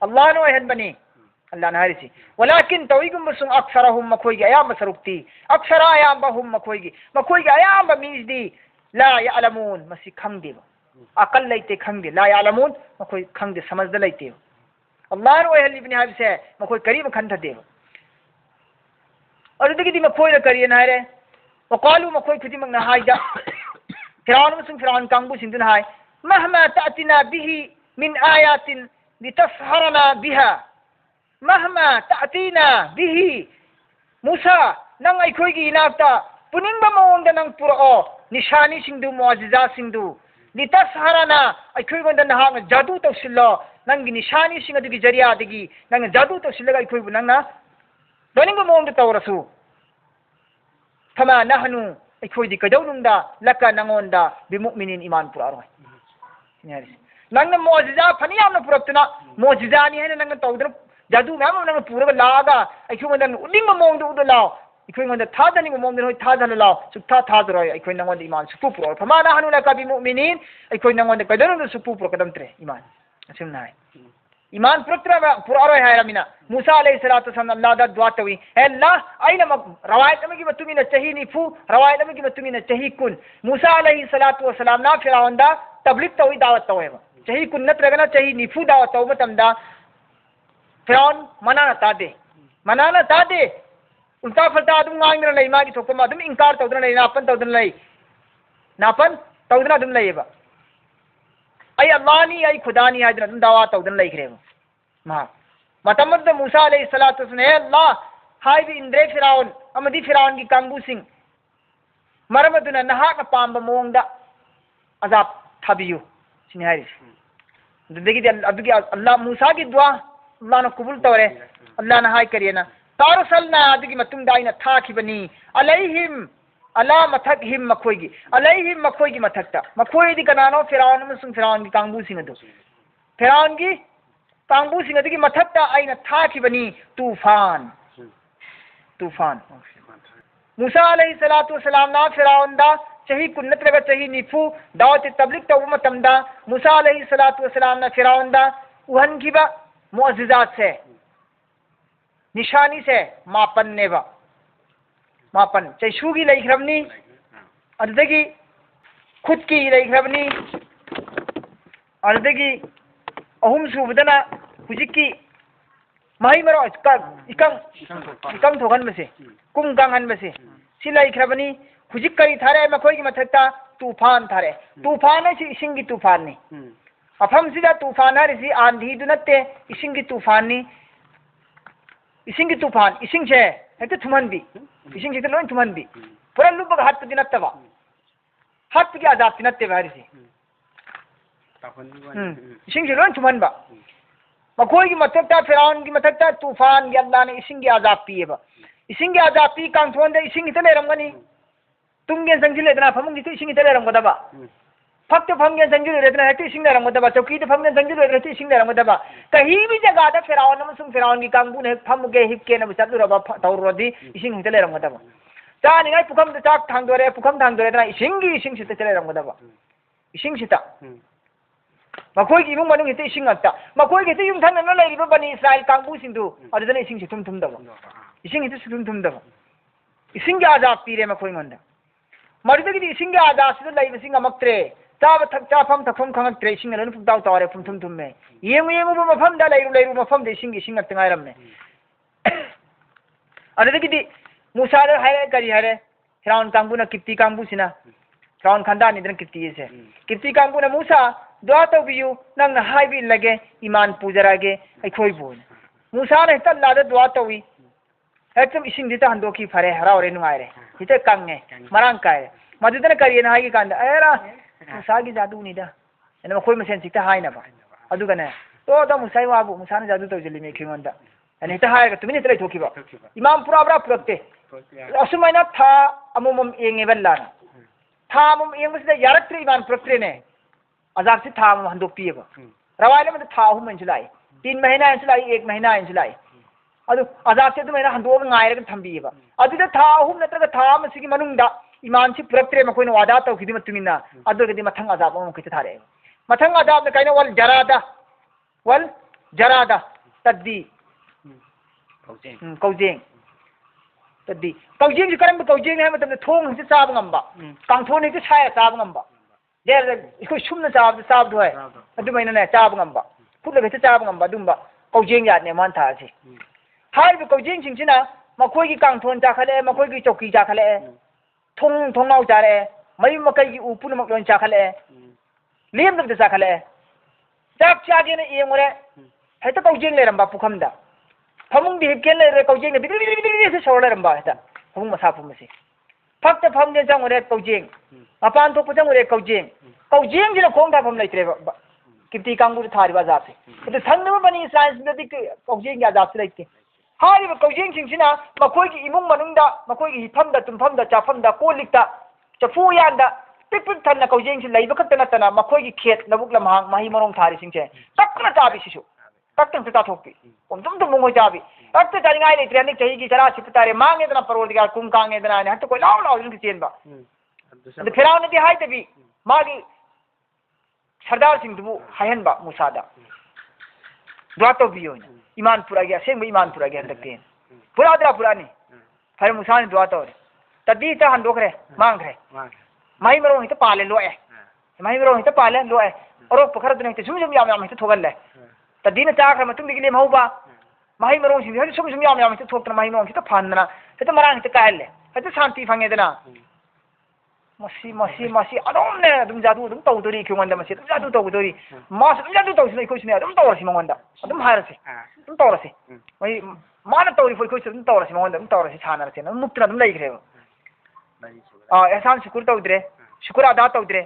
अल्लाह नो वहन बनी अल्लाह न हरिसी वलाकिन तविगुम सुन अक्सरहुम मखोइ गया मसरुक्ति अक्सर आयाम बहुम मखोइ की आयाम बमीजदी ला यअलमून मसी खंगदेबा अकल लेते खंगदे ला यअलमून मखोइ खंगदे समझद लेते अल्लाह नो वहल इब्न हबसे मखोइ करीब खंथदेबा अरुदगी मखोई करियन हायरे वकालू मखोई खुदिमक हाइदा फिरौन कांगबू सिंधुन हाय महमा तातिना बिही मिन आयातिन लितसहरना बिहा महमा तातिना बिही मूसा नंग अखोई इनाक्ता पुनिंग मओंग नंग पुरओ निशानी सिंधु मुआजिजा सिंधु लितसहरना अखोई गोंद नहांग जादू तौसिल्लो नंग निशानी सिंग अदुगी जरिया दगी नंग जादू तौसिल्लगा अखोई बु नंगना दोनिंग मोंग तवरसु फमा नहनु अखोइदी कदौनुंदा लका नंगोंदा बिमुमिनिन ईमान पुरारो नेरिस नंग मोजिजा फनी यामना पुरक्तना मोजिजा नि हेन नंग तौदर जादू मैम नंग पुरग लागा अखोइंदा उदिंग मोंग दु लाओ अखोइंदा थादनिंग मोंग होय थादन लाओ सुथा थादरोय अखोइ नंगोंद ईमान सुपु पुरो फमा नहनु लका बिमुमिनिन अखोइ नंगोंद कदौनुंदा सुपु पुरो कदमत्रे ईमान असमनाय ईमान पुरारो है रमीना मूसा अलैहिस्सलातु वस्सलाम अल्लाह दा दुआ तवी अल्लाह आइना रवायत में की मतुमिना चही निफु रवायत में की मतुमिना चही कुन मूसा अलैहिस्सलातु वस्सलाम ना फिरौन दा तबलीग तवी दावत तवे चही कुन नत्रगना चही निफु दावत तव मतमदा फिरौन मनाना तादे उल्टा फल्टा अदुम गांगना लई मागी थोकमा अदुम इंकार तवदना लई नापन तवदना अदुम लईबा आई अल्लाह नी आई खुदा नी हाजर अदुम दावा तवदन लईखरेबा मा मतमद मूसा अलैहिस्सलातु वस्सलाम अल्लाह हाय बि इंद्रे फिरौन अमदी फिरौन की कांगबू सिंह मरमदुना नहाक पांब मोंगदा अजाब थाबियु सिनि हारिस दुदगी अल्लाह मूसा की दुआ अल्लाह ने कबूल तवरे अल्लाह ने हाय करियना तारसलना अदगी मतुंग दाइना थाखिबनी अलैहिम अला मथक हिम मखोई अलैहिम मखोई की मथकता मखोई दी कनानो फिरौन अमसुंग फिरौन की कांगबू सिंह अदु फिरौन की कांगबू सिंह अदगी मथकता आइना थाखिबनी तूफान मूसा अलैहिस्सलातु वस्सलाम ना फिरौन दा चही कुन्नत्रगा चही निफु दावत तबलीग तव मतमदा मूसा अलैहिस्सलातु वस्सलाम ना फिरौन दा उहन गिबा मुअजिजात से निशानी से मापन नेबा मापन चैशुगी लईख्रबनी अदगी खुद की लईख्रबनी अदगी अहुम सुबदना हुजिकी माही मरो इकंग थोगन बसे कुम गांगन बसे सी लैख्रबनी हुजिक करी थारे मखोई की मथक्ता तूफान थारे तूफान है इसिंग की तूफान ने मफम सिदा तूफान है आंधी दु नत्ते इसिंग की तूफान ने इसिंग की तूफान इसिंग छे हेते थुमन भी इसिंग से लोन थुमन भी पूरा लुबग हाथ दिन नत्तवा हाथ की आजाद नत्ते बारिसी इसिंग से लोन थुमन बा मखोई की मथक्ता फिरौन की मथक्ता तूफान की अल्लाह ने इसिंग की आजाद पीएबा इसिंग की आजाद पी कांथोन दे इसिंग इतने रंगनी तुंगे संजिल इतना फमुंग इतने इसिंग इतने रंगदबा फक्त फंगे संजिल इतना है इसिंग रंगदबा चौकी तो फंगे संजिल इतना इसिंग रंगदबा कहीं भी जगह दा फिरौन नमसुंग फिरौन की कांगबू ने फमुगे हिक्के न बचत रबा तौरदी इसिंग इतने रंगदबा चानी गाय पुखम द चाक थांगदोरे पुखम थांगदोरे ना इसिंग सिते चले रंगदबा इसिंग सिता मखोई की इमुंग मनुंग हिते इसिंग अत्ता मखोई के युम थान न लैरिबा बनी इस्राएल कांगबू सिंधु अदना इसिंग सितुम तुम दबा इसिंग हिते सितुम तुम दबा इसिंग के आजाद पीरे मखोई मंदा मरुदगी इसिंग के आजाद से लैब सिंग अमक्त्रे चाब थक चाफम थकफम खंगक्त्रे इसिंग लन फुदाव तौरे फुम तुम में येमु मफम दा लैरु मफम दे इसिंग अत्तंगाय रमने अदगी मूसा दे हाय करी हाय फिरौन कांगबू न किप्ती कांगबू सिना फिरौन खंदा निदन किप्ती से किप्ती कांगबू न मूसा दुआ तौबियु नंग हाइबी लगे ईमान पूजरागे अखोई बोन मूसा ने तल्ला दे दुआ तौवी हेतम इसिंग दिता हंदोकी फरे हरावरे नुआइरे हिते कंगे मरांग काय मदुदन करियन हाई कांदा एरा मूसा की जादू निदा एना कोई मसेन सिता हाइना बा अदुगने तो दा मूसा वाबु मूसा ने जादू तौजली मे खिंगोंदा एने हिता हाय तुमिने तले थोकीबा इमाम पुरा पुरक्ते असुमाइना था अमुमम एंगे बल्लाना था अमुम एंगबसदा यारक्त्रे ईमान पुरक्त्रे ने अजाब से था हंदोक पीएबा रवायले में था अहुम इंचलाई 3 महीना इंचलाई 1 महीना इंचलाई अदु अजाब से महीना हंदोक गायरग थंबीएबा अदुदा था अहुम नत्रगा था मसिगी मनुंगदा ईमान से पुरक्त्रे मखोइन वादा तौखिदि मतुंगिना अदुगदि मथंग अजाब अमुम खित थारे मथंग अजाब ने काइना वल जरादा तद्दी कौजेंग तद्दी कौजेंग से करम कौजेंग है मतलब थोंग से चाब ngamba कांथोन से छाया चाब ngamba देर इको सुमना चाब चाब दोय अदुमैना ने चाब ngamba खुद से चाब ngamba दुंबा कौजेंग याद ने मान था से हाय बे कौजेंग सिंसिना मखोई की कांथोन चाखले मखोई की चौकी चाखले थोंगाव चारे मई मकई की उपुन मकलोन चाखले लेम दब चाखले चाक चागे ने एंगरे हेता कौजेंग लेरंबा पुखमदा फमुंग दि हिकेन ले कौजेंग ने बिदि से सोर लेरंबा हेता फमुंग मसा फुमसे फक्त फमगे जंगरे कौजेंग अपान तो पजंगरे कौजेंग जिना खोंग थाफम लेत्रे किप्ती कांगबु थारिबा जाते तो संगम बनी साइंस दि कौजेंग या जात लेते हारिबा कौजेंग सिंसिना मखोई की इमुंग मनुंगदा मखोई की हिफमदा तुमफमदा चाफमदा कोलिकता चफु यानदा पिक पिक थन्ना कौजेंग से लैब खत्त नतना मखोई की खेत लबुक लमहांग माही मरोंग थारि सिंचे तक्कना चाबी सिसु तक्कन से ताथोपी तुम मुंगो चाबी तक्क चारिंगाय लेत्रे अनिक चही की चरा सिप तारे मांगे तना परवरदिगार कुम कांगे तना ने हत कोई लाव लाव जिन चेनबा अद फिराउन ने हाय तबी मागी सरदार सिंह दुबु हायनबा मूसादा दुआ तो बियो ईमान पूरा गया सेंग ईमान पूरा गया तकते पूरा दरा पूरा नहीं फिर मूसा ने दुआ तो तदी ता हंदोक रे मांग रे माही मरो हित पाले लोए माही मरो हित पाले लोए और पखर दने सुम सुम याम हित थोगल ले तदी ने चाख रे मतुंग दिगले महौबा माही मरो सिंह हरि सुम सुम याम हित थोक्तना माही मरो हित फानना हित मरांग हित कायल ले हित शांति फंगे देना मसी अदम ने अदम जादू अदम तौदरी क्योंगंदा मसी अदम जादू तौदरी मास अदम जादू तौसने कोइसने अदम तौरसी मंगंदा अदम हारसे अदम तौरसी मई मान तौरी foi कोइस अदम तौरसी मंगंदा अदम तौरसी छानरसे न मुक्तरा अदम लैख्रे एहसान शुक्र तौद्रे शुक्र अदा तौद्रे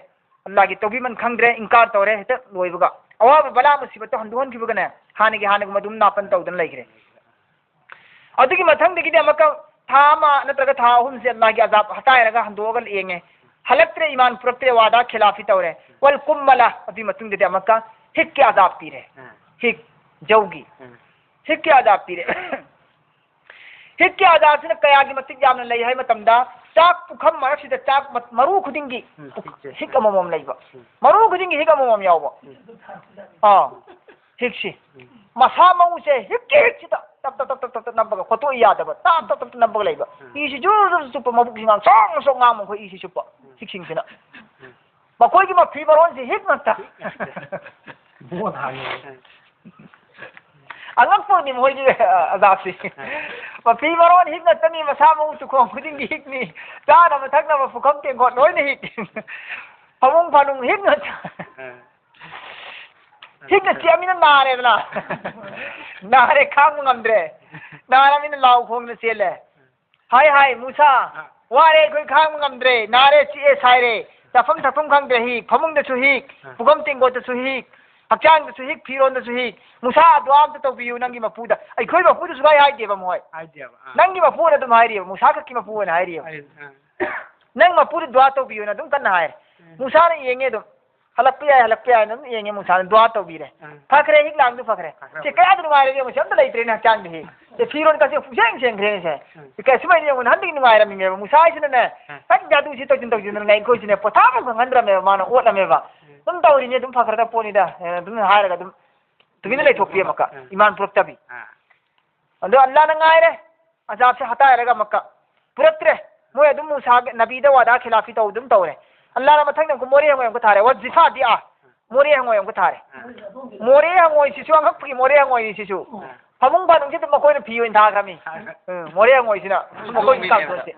अल्लाह की तौबी मन खंगद्रे इनकार तौरे हेत लोइबगा अवाब बला मुसीबत हंदोन किबगने हाने मदुम नापन तौदन लैख्रे अदुगी मथंग दिगिदे अमका थामा नत्रगा था अहुम से अल्लाह की अजाब हटायरगा हंदोगल एंगे हलक्त्रे ईमान पुरक्त्रे वादा खिलाफी तौरे वल कुम्मला अदि मतुंग दे अमका हिक के अजाब पीरे हिक जौगी हिक के अजाब पीरे हिक के अजाब से कया की मतिक जामन लई है मतमदा चाक पुखम मरसिद चाक मरु खुदिंगी हिक अमम लईबा मरु खुदिंगी हिक अमम यावबा हिक सी मसा मऊ से हिक सिता तब नब्बगा खोतो यादबा तब नब्बगा लईबा इसी जुर सुप मबुक सिंगाम सोंग ngam खो इसी सुप सिक्सिंग सिना मखोई की मफी मरोन से हिक नता बो थागे अंगक पोनी मोई जी अजाब से ꯃꯄꯤ ꯃꯔꯣꯟ ꯍꯤꯛ ꯉꯛꯇꯅꯤ ꯃꯁꯥ ꯃꯎ ꯇꯨꯈꯣꯡ ꯈꯨꯗꯤꯡꯒꯤ ꯍꯤꯛꯅꯤ ꯆꯥꯅꯕ ꯊꯛꯅꯕ ꯄꯨꯈꯝ ꯇꯦꯡꯀꯣꯠ ꯂꯣꯏꯅ ꯍꯤꯛ ꯐꯃꯨꯡ ꯐꯥꯅꯨꯡ ꯍꯤꯛ ꯉꯛꯇ ꯍꯤꯛꯅ ꯆꯦꯟꯃꯤꯅ ꯅꯥꯔꯦꯗꯅ ꯅꯥꯔꯦ ꯈꯥꯡꯕ ꯉꯝꯗ꯭ꯔꯦ ꯅꯥꯔꯕꯅꯤꯅ ꯂꯥꯎ ꯈꯣꯡꯅ ꯆꯦꯜꯂꯦ ꯍꯥꯏ ꯃꯨꯁꯥ ꯋꯥꯔꯦ ꯑꯩꯈꯣꯏ ꯈꯥꯡꯕ ꯉꯝꯗ꯭ꯔꯦ ꯅꯥꯔꯦ ꯆꯤꯛꯑꯦ ꯁꯥꯏꯔꯦ ꯆꯥꯐꯝ ꯊꯛꯐꯝ ꯈꯪꯗ꯭ꯔꯦ ꯍꯤꯛ ꯐꯃꯨꯡꯗꯁꯨ ꯍꯤꯛ ꯄꯨꯈꯝ ꯇꯦꯡꯀꯣꯠꯇꯁꯨ ꯍꯤꯛ ꯍꯛꯆꯥꯡꯗꯁꯨ ꯍꯤꯛ ꯐꯤꯔꯣꯟꯗꯁꯨ ꯍꯤꯛ ꯃꯨꯁꯥ ꯑꯗꯨꯋꯥ ꯑꯝꯇ ꯇꯧꯕꯤꯌꯨ ꯅꯪꯒꯤ ꯃꯄꯨꯗ ꯑꯩꯈꯣꯏ ꯃꯄꯨꯗ ꯁꯨꯡꯍꯥꯏ ꯍꯥꯏꯗꯦꯕ ꯃꯣꯏ ꯅꯪꯒꯤ ꯃꯄꯨꯅ ꯑꯗꯨꯝ ꯍꯥꯏꯔꯤꯕ ꯃꯨꯁꯥ ꯈꯛꯀꯤ ꯃꯄꯨꯅ ꯍꯥꯏꯔꯤꯕ ꯅꯪ ꯃꯄꯨꯗ ꯗꯨꯋꯥ ꯇꯧꯕꯤꯌꯨꯅ ꯑꯗꯨꯝ ꯀꯟꯅ ꯍꯥꯏꯔꯦ ꯃꯨꯁꯥꯅ ꯌꯦꯡꯉꯦ ꯑꯗꯨꯝ ꯍꯜꯂꯛꯄ ꯌꯥꯏ ꯑꯗꯨꯝ ꯌꯦꯡꯉꯦ ꯃꯨꯁꯥꯅ ꯗꯨꯋꯥ ꯇꯧꯕꯤꯔꯦ ꯐꯈ꯭ꯔꯦ ꯍꯤꯛ ꯂꯥꯡꯗꯨ ꯐꯈ꯭ꯔꯦ ꯁꯤ ꯀꯌꯥꯗ ꯅꯨꯡꯉꯥꯏꯔꯦ ꯌꯦꯡꯉꯨ ꯑꯝꯇ ꯂꯩꯇ꯭ꯔꯦꯅꯦ ꯍꯛꯆꯥꯡꯗ ꯍꯤꯛ ꯐꯤꯔꯣꯟ ꯀꯁꯦ ꯄꯨꯡꯁꯦꯡ ꯁꯦꯡꯈ꯭ꯔꯦꯅꯦ ꯁꯦ ꯁꯨꯃꯥꯏꯅ ꯌꯦꯡꯉꯨ ꯅꯍꯥꯟꯗꯒꯤ ꯅꯨꯡꯉꯥꯏꯔꯝꯃꯤꯅꯦꯕ ꯃꯨꯁꯥ ꯍꯥꯏꯁꯤꯅꯅꯦ ꯍꯦꯛ ꯖꯥꯗꯨꯁꯤ ꯇꯧꯁꯤꯟꯗꯅ ꯑꯩꯈꯣꯏꯁꯤꯅꯦ ꯄꯣꯊꯥꯕ ꯐꯪꯍꯟꯗ꯭ꯔꯃꯦꯕ ꯃꯥꯅ ꯑꯣꯠꯂꯝꯃꯦꯕ ꯑꯗꯨꯝ ꯇꯧꯔꯤꯅꯤ ꯑꯗꯨꯝ ꯐꯈ꯭ꯔꯗ ꯄꯣꯠꯅꯤꯗ ꯑꯗꯨꯝ ꯍꯥꯏꯔꯒ ꯑꯗꯨꯝ ꯇꯨꯃꯤꯟꯅ ꯂꯩꯊꯣꯛꯄꯤ ꯑꯃꯨꯛꯀ ꯏꯃꯥꯟ ꯄꯨꯔꯛꯇꯕꯤ ꯑꯗꯣ ꯑꯜꯂꯥꯍꯅ ꯉꯥꯏꯔꯦ ꯑꯖꯥꯕꯁꯦ ꯍꯇꯥꯏꯔꯒ ꯑꯃꯨꯛꯀ ꯄꯨꯔꯛꯇ꯭ꯔꯦ ꯃꯣꯏ ꯑꯗꯨꯝ ꯃꯨꯁꯥ ꯅꯕꯤꯗ ꯋꯥꯗꯥ ꯈꯤꯂꯥꯐꯤ ꯇꯧ ꯑꯗꯨꯝ ꯇꯧꯔꯦ ꯑꯜꯂꯥꯍꯅ ꯃꯊꯪꯗ ꯑꯃꯨꯛ ꯃꯣꯔꯦ ꯍꯪꯉꯣꯏ ꯑꯃꯨꯛꯀ ꯊꯥꯔꯦ ꯋꯥꯖꯤꯐꯥꯗꯤ ꯃꯣꯔꯦ ꯍꯪꯉꯣꯏ ꯑꯃꯨꯛꯀ ꯊꯥꯔꯦ ꯃꯣꯔꯦ ꯍꯪꯉꯣꯏꯁꯤꯁꯨ ꯑꯉꯛꯄꯒꯤ ꯃꯣꯔꯦ ꯍꯪꯉꯣꯏꯅꯤ ꯁꯤꯁꯨ ꯐꯃꯨꯡ ꯐꯥꯅꯨꯡꯁꯤꯗ ꯃꯈꯣꯏꯅ ꯐꯤ ꯑꯣꯏꯅ ꯊꯥꯈ꯭ꯔꯃꯤ ꯃꯣꯔꯦ ꯍꯪꯉꯣꯏꯁꯤꯅ ꯃꯈꯣꯏꯒꯤ ꯀꯥꯡꯊꯣꯟꯁꯦ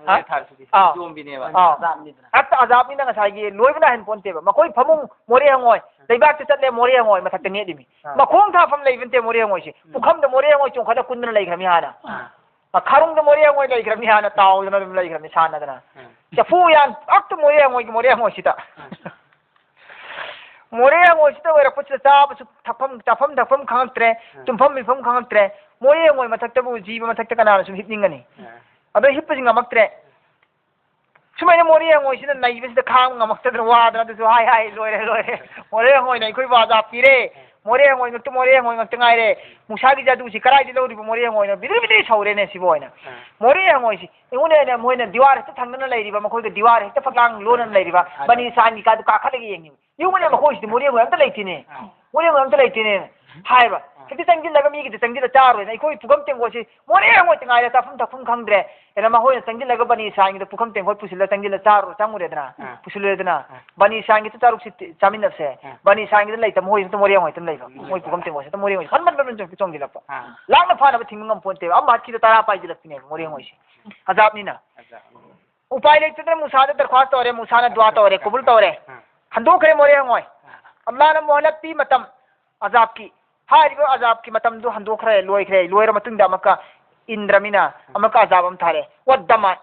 ꯍꯦꯛꯇ ꯑꯖꯥꯕꯅꯤꯅ ꯉꯁꯥꯏꯒꯤ ꯂꯣꯏꯕ ꯅꯥꯏꯍꯟ ꯄꯣꯟꯇꯦꯕ ꯃꯈꯣꯏ ꯐꯃꯨꯡ ꯃꯣꯔꯦ ꯍꯪꯉꯣꯏ ꯂꯩꯕꯥꯛꯇ ꯆꯠꯂꯦ ꯃꯣꯔꯦ ꯍꯪꯉꯣꯏ ꯃꯊꯛꯇ ꯅꯦꯠꯂꯤꯃꯤ ꯃꯈꯣꯡ ꯊꯥꯐꯝ ꯂꯩꯕ ꯅꯠꯇꯦ ꯃꯣꯔꯦ ꯍꯪꯉꯣꯏꯁꯤ ꯄꯨꯈꯝꯗ ꯃꯣꯔꯦ ꯍꯪꯉꯣꯏ ꯆꯣꯡꯈꯠꯂ ꯀꯨꯟꯗꯅ ꯂꯩꯈ꯭ꯔꯃꯤ ꯍꯥꯟꯅ ꯈꯥꯔꯨꯡꯗ ꯃꯣꯔꯦ ꯍꯪꯉꯣꯏ ꯂꯩꯈ꯭ꯔꯃꯤ ꯍꯥꯟꯅ ꯇꯥꯎꯗꯅ ꯑꯗꯨꯝ ꯂꯩꯈ꯭ꯔꯃꯤ ꯁꯥꯟꯅꯗꯅ ꯆꯐꯨ ꯌꯥꯟ ꯄꯥꯛꯇ ꯃꯣꯔꯦ ꯍꯪꯉꯣꯏꯁꯤꯗ ꯃꯣꯔꯦ ꯍꯪꯉꯣꯏꯁꯤꯗ ꯑꯣꯏꯔꯛꯄꯁꯤꯗ ꯆꯥꯕꯁꯨ ꯊꯛꯐꯝ ꯈꯪꯉꯛꯇ꯭ꯔꯦ ꯇꯨꯝꯐꯝ ꯃꯤꯐꯝ ꯈꯪꯉꯛꯇ꯭ꯔꯦ ꯃꯣꯔꯦ ꯍꯪꯉꯣꯏ ꯃꯊꯛꯇꯕꯨ ꯖꯤꯕ ꯃꯊꯛꯇ ꯀꯅꯥꯅ ꯁꯨꯝ ꯍꯤꯞꯅꯤꯡꯒꯅꯤ ꯑꯗꯣ ꯍꯤꯞꯄꯁꯤ ꯉꯝꯃꯛꯇ꯭ꯔꯦ ꯁꯨꯃꯥꯏꯅ ꯃꯣꯔꯦ ꯍꯪꯉꯣꯏꯁꯤꯅ ꯅꯩꯕꯁꯤꯗ ꯈꯥꯡꯕ ꯉꯝꯃꯛꯇꯗꯅ ꯋꯥꯗꯅ ꯑꯗꯨꯁꯨ ꯍꯥꯏ ꯂꯣꯏꯔꯦ ꯃꯣꯔꯦ ꯍꯪꯉꯣꯏꯅ ꯑꯩꯈꯣꯏ ꯋꯥꯖꯥ ꯄꯤꯔꯦ ꯃꯣꯔꯦ ꯍꯪꯉꯣꯏ ꯉꯛꯇ ꯉꯥꯏꯔꯦ ꯃꯨꯁꯥꯒꯤ ꯖꯥꯗꯨꯁꯤ ꯀꯗꯥꯏꯗ ꯂꯧꯔꯤꯕ ꯃꯣꯔꯦ ꯍꯪꯉꯣꯏꯅ ꯕꯤꯗ꯭ꯔꯤ ꯁꯧꯔꯦꯅꯦ ꯁꯤꯕꯨ ꯑꯣꯏꯅ ꯃꯣꯔꯦ ꯍꯪꯉꯣꯏꯁꯤ ꯑꯩꯉꯣꯟꯗ ꯃꯣꯏꯅ ꯗꯤꯋꯥꯔ ꯍꯦꯛꯇ ꯊꯪꯗꯅ ꯂꯩꯔꯤꯕ ꯃꯈꯣꯏꯒ ꯗꯤꯋꯥꯔ ꯍꯦꯛꯇ ꯐꯛꯂꯥꯡ ꯂꯣꯟꯅ ꯂꯩꯔꯤꯕ ꯕꯅꯤ ꯁꯥꯟꯒꯤ ꯀꯥꯗꯨ ꯀꯥꯈꯠꯂꯒ ꯌꯦꯡꯉꯤꯕ ꯌꯨꯝꯅꯦ ꯃꯈꯣꯏꯁꯤꯗꯤ ꯃꯣꯔꯦ ꯍꯪꯉꯣꯏ ꯑꯝꯇ ꯂꯩꯇꯦꯅꯦ ꯃꯣꯔꯦ ꯍꯪꯉꯣꯏ ꯑꯝꯇ ꯂꯩꯇꯦꯅꯦ ꯍꯥꯏꯕ ꯍꯦꯛꯇ ꯆꯪꯁꯤꯜꯂꯒ ꯃꯤꯒꯤꯗ ꯆꯪꯁꯤꯜꯂ ꯆꯥꯔꯣꯏꯅ ꯑꯩꯈꯣꯏ ꯄꯨꯈꯝ ꯇꯦꯡꯀꯣꯠꯁꯤ ꯃꯣꯔꯦ ꯍꯪꯉꯣꯏꯇ ꯉꯥꯏꯔꯦ ꯆꯥꯐꯝ ꯊꯛꯐꯝ ꯈꯪꯗ꯭ꯔꯦ ꯃꯈꯣꯏꯅ ꯆꯪꯁꯤꯜꯂꯒ ꯕꯅꯤ ꯁꯥꯟꯒꯤꯗ ꯄꯨꯈꯝ ꯇꯦꯡꯀꯣꯠ ꯄꯨꯁꯤꯜꯂ ꯆꯪꯁꯤꯜꯂ ꯆꯪꯉꯨꯔꯦꯗꯅ ꯄꯨꯁꯤꯜꯂꯨꯔꯦꯗꯅ ꯕꯅꯤ ꯁꯥꯟꯒꯤꯗ ꯆꯥꯔꯨꯛꯁꯤ ꯆꯥꯃꯤꯟꯅꯁꯦ ꯕꯅꯤ ꯁꯥꯟꯒꯤꯗ ꯂꯩꯇꯕ ꯃꯣꯏ ꯍꯦꯛꯇ ꯃꯣꯔꯦ ꯍꯪꯉꯣꯏ ꯂꯩꯕ ꯃꯣꯏ ꯄꯨꯈꯝ ꯇꯦꯡꯀꯣꯠꯁꯤꯗ ꯃꯣꯔꯦ ꯍꯪꯉꯣꯏ ꯐꯟ ꯆꯣꯡꯁꯤꯜꯂꯛꯄ ꯂꯥꯛꯅ ꯐꯥꯅꯕ ꯊꯤꯡꯕ ꯉꯝꯄꯣꯟꯇꯦꯕ ꯑꯃ ꯍꯠꯈꯤꯗ ꯇꯔꯥ ꯄꯥꯏꯁꯤꯜꯂꯛꯄꯤꯅꯦꯕ ꯃꯣꯔꯦ ꯍꯪꯉꯣꯏꯁꯤ ꯑꯖꯥꯕꯅꯤꯅ ꯎꯄꯥꯏ ꯂꯩꯇꯗꯅ ꯃꯨꯁꯥꯗ ꯗꯔꯈ꯭ꯋꯥꯁ ꯇꯧꯔꯦ ꯃꯨꯁꯥꯅ ꯗꯨꯋꯥ ꯇꯧꯔꯦ ꯀꯕꯨꯜ ꯇꯧꯔꯦ ꯍꯟꯗꯣꯛꯈ꯭ꯔꯦ ꯃꯣꯔꯦ ꯍꯪꯉꯣꯏ ꯑꯜꯂꯥꯍꯅ ꯃꯣꯍꯂꯠ ꯃꯇꯝ ꯑꯖꯥꯕꯀꯤ ꯍꯥꯏꯔꯤꯕ ꯑꯖꯥꯕꯀꯤ ꯃꯇꯝꯗꯨ ꯍꯟꯗꯣꯛꯈ꯭ꯔꯦ ꯂꯣꯏꯔ ꯃꯇꯨꯡꯗ ꯑꯃꯨꯛꯀ ꯏꯟꯗ꯭ꯔꯃꯤꯅ ꯑꯃꯨꯛꯀ ꯑꯖꯥꯕ ꯑꯃ ꯊꯥꯔꯦ ꯋꯥꯗꯃꯥ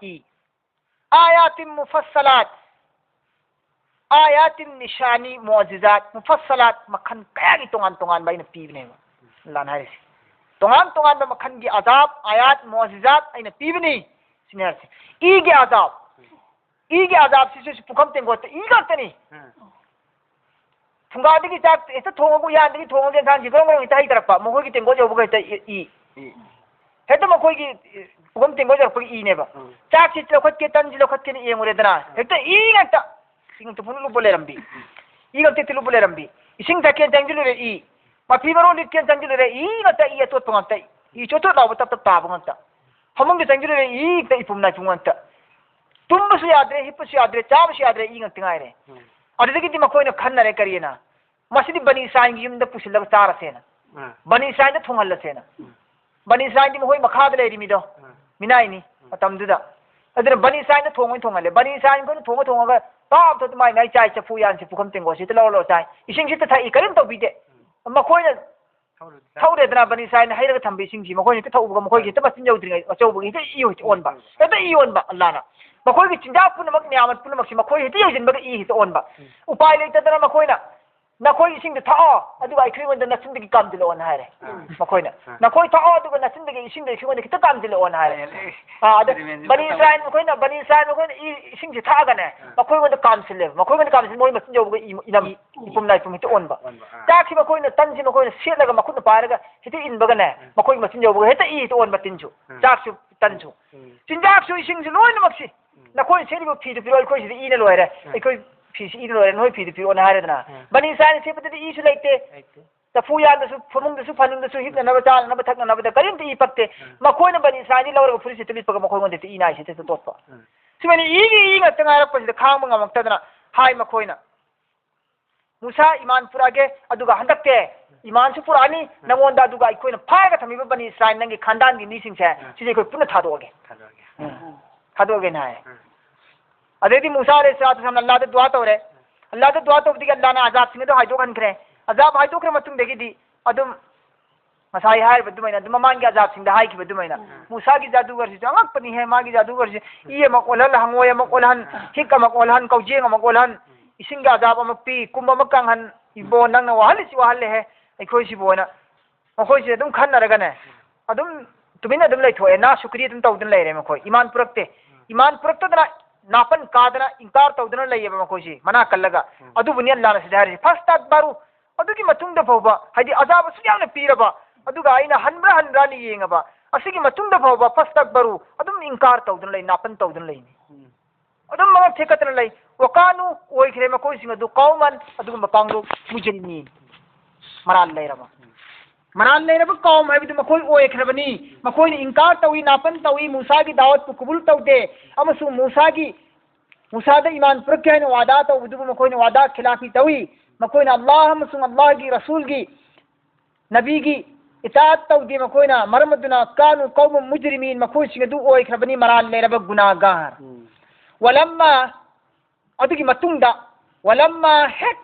آيات مفصلات آيات نشاني معجزات مفصلات مخن كياغي تونغان باينا بيبنيبا لان هاريسي تونغان مخن گي عذاب آيات معجزات اينا بيبني سينيرسي ايگي عذاب سيسو پوكم تنگوت ايگاتني ꯊꯨꯡꯒꯥꯗꯒꯤ ꯆꯥꯛ ꯍꯦꯛꯇ ꯊꯣꯡꯉꯒ ꯌꯥꯟꯗꯒꯤ ꯊꯣꯡꯉꯒ ꯏꯟꯁꯥꯡꯁꯤ ꯒ꯭ꯔꯣꯡ ꯍꯦꯛꯇ ꯍꯩꯇꯔꯛꯄ ꯃꯈꯣꯏꯒꯤ ꯇꯦꯡꯒꯣꯠ ꯌꯧꯕꯒ ꯍꯦꯛꯇ ꯍꯦꯛꯇ ꯃꯈꯣꯏꯒꯤ ꯄꯨꯈꯝ ꯇꯦꯡꯒꯣꯠ ꯌꯧꯔꯛꯄꯒꯤ ꯏꯅꯦꯕ ꯆꯥꯛꯁꯤ ꯂꯧꯈꯠꯀꯦ ꯇꯟꯁꯤ ꯂꯧꯈꯠꯀꯦꯅ ꯌꯦꯡꯉꯨꯔꯦꯗꯅ ꯍꯦꯛꯇ ꯏ ꯉꯥꯛꯇ ꯄꯨꯟꯅ ꯂꯨꯞꯄ ꯂꯩꯔꯝꯕꯤ ꯏ ꯉꯥꯛꯇ ꯂꯨꯞꯄ ꯂꯩꯔꯝꯕꯤ ꯏꯁꯤꯡ ꯊꯛꯀꯦꯅ ꯆꯪꯁꯤꯜꯂꯨꯔꯦ ꯏ ꯃꯐꯤ ꯃꯔꯣꯟ ꯂꯤꯠꯀꯦꯅ ꯆꯪꯁꯤꯜꯂꯨꯔꯦ ꯏ ꯉꯥꯛꯇ ꯏ ꯑꯇꯣꯠꯄ ꯉꯥꯛꯇ ꯏ ꯆꯣꯠ ꯂꯥꯎꯕ ꯇꯞ ꯇꯥꯕ ꯉꯥꯛꯇ ꯐꯃꯨꯡꯗ ꯆꯪꯁꯤꯜꯂꯨꯔꯦ ꯏ ꯉꯥꯛꯇ ꯏꯄꯨꯝ ꯅꯥꯏꯄꯨꯝ ꯉꯥꯛꯇ ꯇꯨꯝꯕꯁꯨ ꯌꯥꯗ꯭ꯔꯦ ꯍꯤꯞꯄꯁꯨ ꯌꯥꯗ꯭ꯔꯦ ꯆꯥꯕꯁꯨ ꯌꯥꯗ꯭ꯔꯦ ꯏ ꯉꯥꯛꯇ ꯉꯥꯏꯔꯦ ꯑꯗꯨꯗꯒꯤꯗꯤ ꯃꯈꯣꯏꯅ ꯈꯟꯅꯔꯦ ꯀꯔꯤꯅ ꯃꯁꯤꯗꯤ ꯕꯅꯤ ꯁꯥꯏꯟꯒꯤ ꯌꯨꯝꯗ ꯄꯨꯁꯤꯜꯂꯒ ꯆꯥꯔꯁꯦꯅ ꯕꯅꯤ ꯁꯥꯏꯟꯗ ꯊꯣꯡꯍꯜꯂꯁꯦꯅ ꯕꯅꯤ ꯁꯥꯏꯟꯗꯤ ꯃꯈꯣꯏ ꯃꯈꯥꯗ ꯂꯩꯔꯤꯃꯤꯗꯣ ꯃꯤꯅꯥꯏꯅꯤ ꯃꯇꯝꯗꯨꯗ ꯑꯗꯨꯅ ꯕꯅꯤ ꯁꯥꯏꯟꯗ ꯊꯣꯡꯍꯜꯂꯦꯕꯅꯤ ꯁꯥꯏꯟ ꯈꯣꯏꯅ ꯊꯣꯡꯉꯒ ꯇꯥꯞ ꯇꯞ ꯃꯥꯏ ꯆꯥꯏ ꯆꯐꯨ ꯌꯥꯟꯁꯤ ꯄꯨꯈꯝ ꯇꯦꯡꯒꯣꯠꯁꯤꯗ ꯂꯧꯔ ꯆꯥꯏ ꯏꯁꯤꯡꯁꯤꯗ ꯊꯛꯏ ꯀꯔꯤꯝ ꯇꯧꯕꯤꯗꯦ ꯃꯈꯣꯏꯅ ꯊꯧꯔꯦꯗꯅ ꯕꯅꯤ ꯁꯥꯏꯟ ꯍꯩꯔꯒ ꯊꯝꯕ ꯏꯁꯤꯡꯁꯤ ꯃꯈꯣꯏꯅ ꯍꯦꯛꯇ ꯊꯧꯕꯒ ꯃꯈꯣꯏꯒꯤ ꯍꯦꯛꯇ ꯃꯆꯤꯟ ꯌꯧꯗ꯭ꯔꯤꯉꯩ ꯑꯆꯧꯕꯒꯤ ꯍꯦꯛꯇ ꯏ ꯑꯣꯟꯕ ꯑꯜꯂꯥꯍꯅ ꯃꯈꯣꯏꯒꯤ ꯆꯤꯟꯖꯥꯛ ꯄꯨꯝꯅꯃꯛ ꯅꯤꯌꯥꯃꯠ ꯄꯨꯝꯅꯃꯛꯁꯤ ꯃꯈꯣꯏ ꯍꯦꯛꯇ ꯌꯧꯁꯤꯟꯕꯒ ꯏ ꯍꯦꯛꯇ ꯑꯣꯟꯕ ꯎꯄꯥꯏ ꯂꯩꯇꯗꯅ ꯃꯈꯣꯏꯅ ꯅꯈꯣꯏ ꯏꯁꯤꯡꯗ ꯊꯛꯑꯣ ꯑꯗꯨꯒ ꯑꯩꯈꯣꯏꯉꯣꯟꯗ ꯅꯆꯤꯟꯗꯒꯤ ꯀꯥꯝꯖꯤꯜꯂꯛꯑꯣꯅ ꯍꯥꯏꯔꯦ ꯃꯈꯣꯏꯅ ꯅꯈꯣꯏ ꯊꯛꯑꯣ ꯑꯗꯨꯒ ꯅꯆꯤꯟꯗꯒꯤ ꯏꯁꯤꯡꯗ ꯑꯩꯈꯣꯏꯉꯣꯟꯗ ꯈꯤꯇ ꯀꯥꯝꯖꯤꯜꯂꯛꯑꯣꯅ ꯍꯥꯏꯔꯦ ꯑꯗ ꯕꯅꯤ ꯏꯁꯔꯥꯏꯜ ꯃꯈꯣꯏꯅ ꯏꯁꯤꯡꯁꯤ ꯊꯛꯑꯒꯅꯦ ꯃꯈꯣꯏꯉꯣꯟꯗ ꯀꯥꯝꯁꯤꯜꯂꯦꯕ ꯃꯈꯣꯏꯉꯣꯟꯗ ꯀꯥꯝꯁꯤꯜ ꯃꯣꯏ ꯃꯆꯤꯟ ꯌꯧꯕꯒ ꯏꯄꯨꯝ ꯅꯥꯏꯄꯨꯝ ꯍꯦꯛꯇ ꯑꯣꯟꯕ ꯆꯥꯛꯁꯤ ꯃꯈꯣꯏꯅ ꯇꯟꯁꯤ ꯃꯈꯣꯏꯅ ꯁꯦꯠꯂꯒ ꯃꯈꯨꯠꯅ ꯄꯥꯏꯔꯒ ꯍꯦꯛꯇ ꯏꯟꯕꯒꯅꯦ ꯃꯈꯣꯏꯒꯤ ꯃꯆꯤꯟ ꯌꯧꯕꯒ ꯍꯦꯛꯇ ꯍꯦꯛꯇ ꯑꯣꯟꯕ ꯇꯤꯟꯁꯨ ꯆꯥꯛꯁꯨ ꯇꯟꯁꯨ ꯆꯤꯟꯖꯥꯛꯁꯨ ꯏꯁꯤꯡꯁꯨ ꯂꯣꯏꯅꯃꯛꯁꯤ ꯅꯈꯣꯏꯅ ꯁꯦꯠꯂꯤꯕ ꯐꯤꯗꯨ ꯄꯤꯔꯣ ꯑꯩꯈꯣꯏ ꯁꯤꯗ ꯏꯅ ꯂꯣꯏꯔꯦ ꯑꯩꯈꯣꯏ ꯐꯤꯁꯤ ꯏꯅ ꯂꯣꯏꯔꯦ ꯅꯣꯏ ꯐꯤꯗꯨ ꯄꯤꯔꯣꯅ ꯍꯥꯏꯔꯦꯗꯅ ꯕꯅꯤ ꯏꯁꯔꯥꯏꯜ ꯁꯦꯠꯄꯗꯗꯤ ꯏꯁꯨ ꯂꯩꯇꯦ ꯆꯐꯨ ꯌꯥꯟꯗꯁꯨ ꯐꯃꯨꯡꯗꯁꯨ ꯐꯅꯨꯡꯗꯁꯨ ꯍꯤꯞꯅꯅꯕ ꯆꯥꯅꯅꯕ ꯊꯛꯅꯅꯕꯗ ꯀꯔꯤꯝꯇ ꯏ ꯄꯛꯇꯦ ꯃꯈꯣꯏꯅ ꯕꯅꯤ ꯏꯁꯔꯥꯏꯜꯗꯤ ꯂꯧꯔꯒ ꯐꯨꯔꯤꯠꯁꯦ ꯂꯤꯠꯄꯒ ꯃꯈꯣꯏꯉꯣꯟꯗ ꯏ ꯅꯥꯏꯁꯤ ꯍꯦꯛꯇ ꯇꯣꯠꯄ ꯁꯨꯃꯥꯏꯅ ꯏ ꯉꯥꯛꯇ ꯉꯥꯏꯔꯛꯄꯁꯤꯗ ꯈꯥꯡꯕ ꯉꯝꯃꯛꯇꯗꯅ ꯍꯥꯏ ꯃꯈꯣꯏꯅ ꯃꯨꯁꯥ ꯏꯃꯥꯟ ꯄꯨꯔꯛꯑꯒꯦ ꯑꯗꯨꯒ ꯍꯟꯗꯛꯇꯦ ईमान से पुरानी नंगोंदा दुगा इकोइन फायगा थमीबा बनी इस्राइल नंगी खानदान की मीसिंग से चीजें कोई पुनः थादोगे ना है अदेदी मूसा अलैहिस्सलाम अल्लाह दे दुआ तौरे अल्लाह दे दुआ तौरे अल्लाह ने अजाब सिंह दो हाइदो खन करे अजाब हाइदो करे मतुंग देगी दी अदुम मसाई हाय बदुमैना दुम मांगी अजाब सिंह हाय की बदुमैना मूसा की जादूगर से अंगक पनी है मागी जादूगर से ये मकोलहन हंगोय मकोलहन हिक मकोलहन कौजेंग मकोलहन इसिंग अजाब अमपी कुंभ मकंगहन इबो नंग वहल सी वहल है अखोई सिबोना मखोई से दुम खन्नरगने अदुम तुमिन अदुम लेथोए ना शुक्रिया तुम तौदन लेरे मखोई ईमान पुरक्तदना नापन कादना इंकार तौदना लेये मखोई से मना कल्लगा अदुबुनि अल्लाह ने सिधारे फस्तकबरु अदुगी मतुंग फौबा हदि अजाब सुयाम ने पीरबा अदुगा आइना हनब्रा नि येंगबा असिगी मतुंग फौबा फस्तकबरु अदुम इंकार तौदना ले नापन तौदना लेनी अदुम मग ठेकतना ले वकानु ओइखरे मखोई सिंग अदु कौमन अदुगम पांगलो मुजरिमीन मराल लेरब कौम है मखोई ओइखरबनी मखोई इंकार तौई नापन तौई मूसा की दावत को कबूल तौदे अमसु मूसा दे ईमान पुरक्के है वादा तौदु मखोई वादा खिलाफी तौई मखोई अल्लाह अमसु अल्लाह की रसूल की नबी की इताअत तौदे मखोई मरमदुना कानु कौम मुजरिमीन मखोई सिंग दु ओइखरबनी मराल लेरब गुनाहगार वलम्मा अदुगी मतुंगदा वलम्मा हेक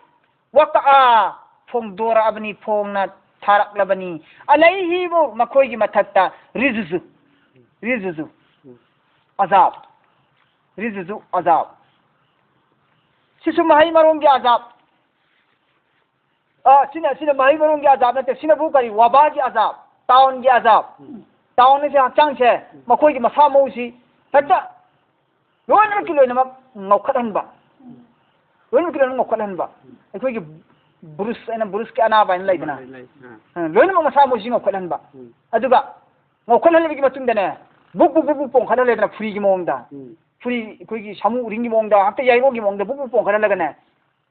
वक़आ फोंगदोरा अबनी फोंगना थारकलबनी अलैहि वो मखोई की मथक्ता रिजुजु अजाब सिसु माही मरों के अजाब सिने माही मरों के अजाब नते सिने बु करी वबा की अजाब ताउन की अजाब ताउन से हचांग से मखोई की मसा मौसी हटा लोन किलो नमक ngokhathanba लोन किलो ngokhathanba अखोई की बुरुस के अनाबा लेदना लोन मसा मोसी ngokhathanba अदुगा ngokhathanबगी मतुंदने बुक पोंखना लेदना फुरी की मोंगदा फुरी अखोई की सामु रिंगी मोंगदा हते याइबो की मोंगदा बुक पोंखना लगने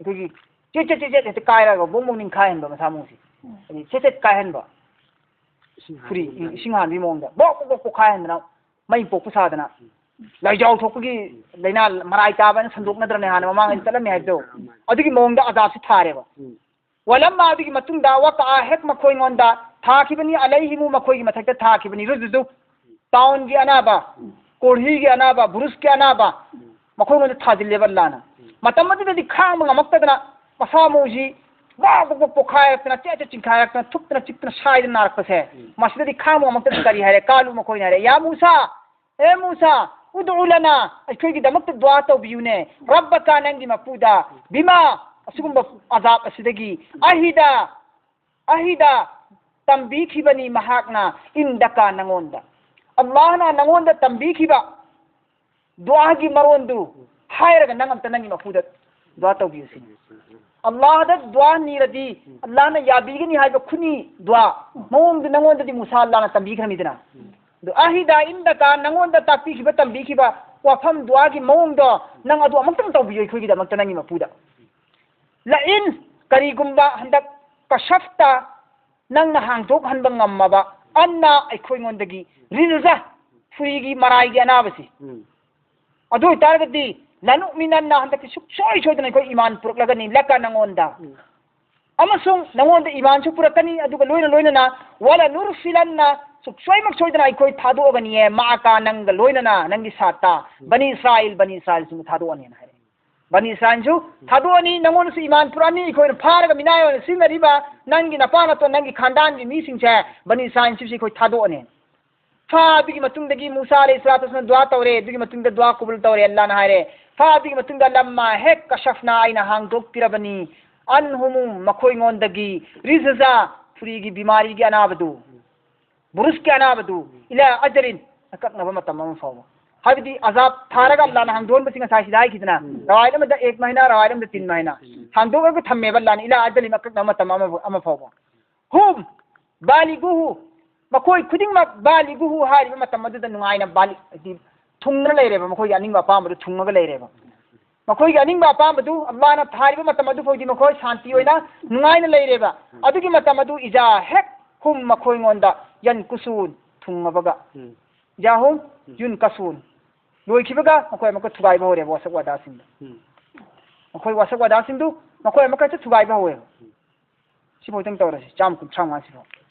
अखोई की चे कायरागा बोंबों निं खायनबा मसा मोसी अनि चे कायहनबा फुरी सिंहान भी मोंगदा बो खायनना मई पोक पुसादना लाइजाव थोपगी लेना मराई ताबन संदोकनद्रने हान ममांग चलने हाइदो अदुगी मोंगदा अजाब से थारेबा वलम्मा अदुगी मतुंगदा वका हेक मखोई ngoंदा थाखिबनी अलैहिमु मखोई की मथक्ता थाखिबनी रुजुजु ताउन की अनाबा कोढ़ी की अनाबा बुरुस की अनाबा मखोई ngoंदा थाजिलेबा लाना मतमदि खाम ngमक्तदना मसा मोजी बागो पोखायतना चे चिंखायतना थुपतना चिकतना साइद नारकसे मसदि खाम ngमक्तदि करी हारे कालू मखोई नारे या मूसा ए मूसा उदउ लना अखोई की दमक दुआ तौबियुने रब्बका नंगी मपुदा बिमा असुगुम अजाब असिदगी अहिदा तंबीखिबनी महाकना इंदका नंगोंदा अल्लाह ना नंगोंदा तंबीखिबा दुआ की मरोंदु हायरगा नंगमत नंगी मपुदा दुआ तौबियुसि अल्लाह दा दुआ नीरदी अल्लाह ना याबीगनी हायबा खुनी दुआ मोंद नंगोंदा दी मूसा अल्लाह ना तंबीखरमिदना अहिदा इंदका नंगोंदा तापीखिबा तंबीखिबा वाफम दुआ की मौंगदो नंग अदु अमक्तम तौबियो अखोई गिदमक्ता नंगी मपुदा लाइन करीगुम्बा हंदक कशफ्ता नंग हांगथोक हनबा ngमबा अन्ना अखोई ngoंदगी रिजुजा फुरीगी मराईगी अनाबसी अदु तारगदी लनु मिनन्ना हंदक सुक्सोय सोदना अखोई ईमान पुरकलगनी लका नंगोंदा अमसुंग नंगोंदा ईमान सु पुरकनी अदुगा लोइना वला नुरसिलन्ना सुक्सोय मक्सोयदना अखोई थादोगनी माका नंग लोइना नंगी साता बनी इस्राइल सु थादोनी हाय बनी इस्राइल सु थादोनी नंगोन सु ईमान पुरानी अखोई फारगा मिनायो सिंगरिबा नंगी नपाना तो नंगी खानदान की मीसिंगसे बनी इस्राइल सु अखोई थादोनी फाबिगी मतुंगदगी मूसा अलैहिस्सलाम दुआ तौरे दुगी मतुंगदा दुआ कबूल तौरे अल्लाह ना हायरे फाबिगी मतुंगदा लम्मा हेक कशफना आइना हांगदोक पिरबनी अनहुम मखोई ngoंदगी रिजजा फुरीगी बीमारी की अनाबदु बुरुस के अनाबदु इला अजरिन अकनबा मतम फाव हाबिदी अजाब थारगा अल्लाह ना हांगदोन बसिंग साइसिदाई कितना रवायत में 1 महीना रवायत में 3 महीना हांगदोग को थम्मे बल्लान इला अजलिन अकनबा मतम अम फाव हुम बालिगुहु मखोई खुदिंग बालिगुहु हारिबा मतम अदुदा नुंगाइना बाली थुंगना लेरेबा मखोई अनिंग अपामदु थुंगगा लेरेबा मखोई अनिंग अपामदु अल्लाह ना थारिबा मतम अदु फोदी मखोई शांति होइना नुंगाइना लेरेबा अदुगी मतम अदु इजा हेक हुम मखोई ngoंदा यन कुसून थुंगबगा जाहुम युन कसून लोइखिबगा मखोई मख थुगाइबा होरे वसक वादासिंग मखोई वसक वादासिंग दु मखोई मख थुगाइबा होरे सिफाव तंग तौरसी चाम 35 सिफाव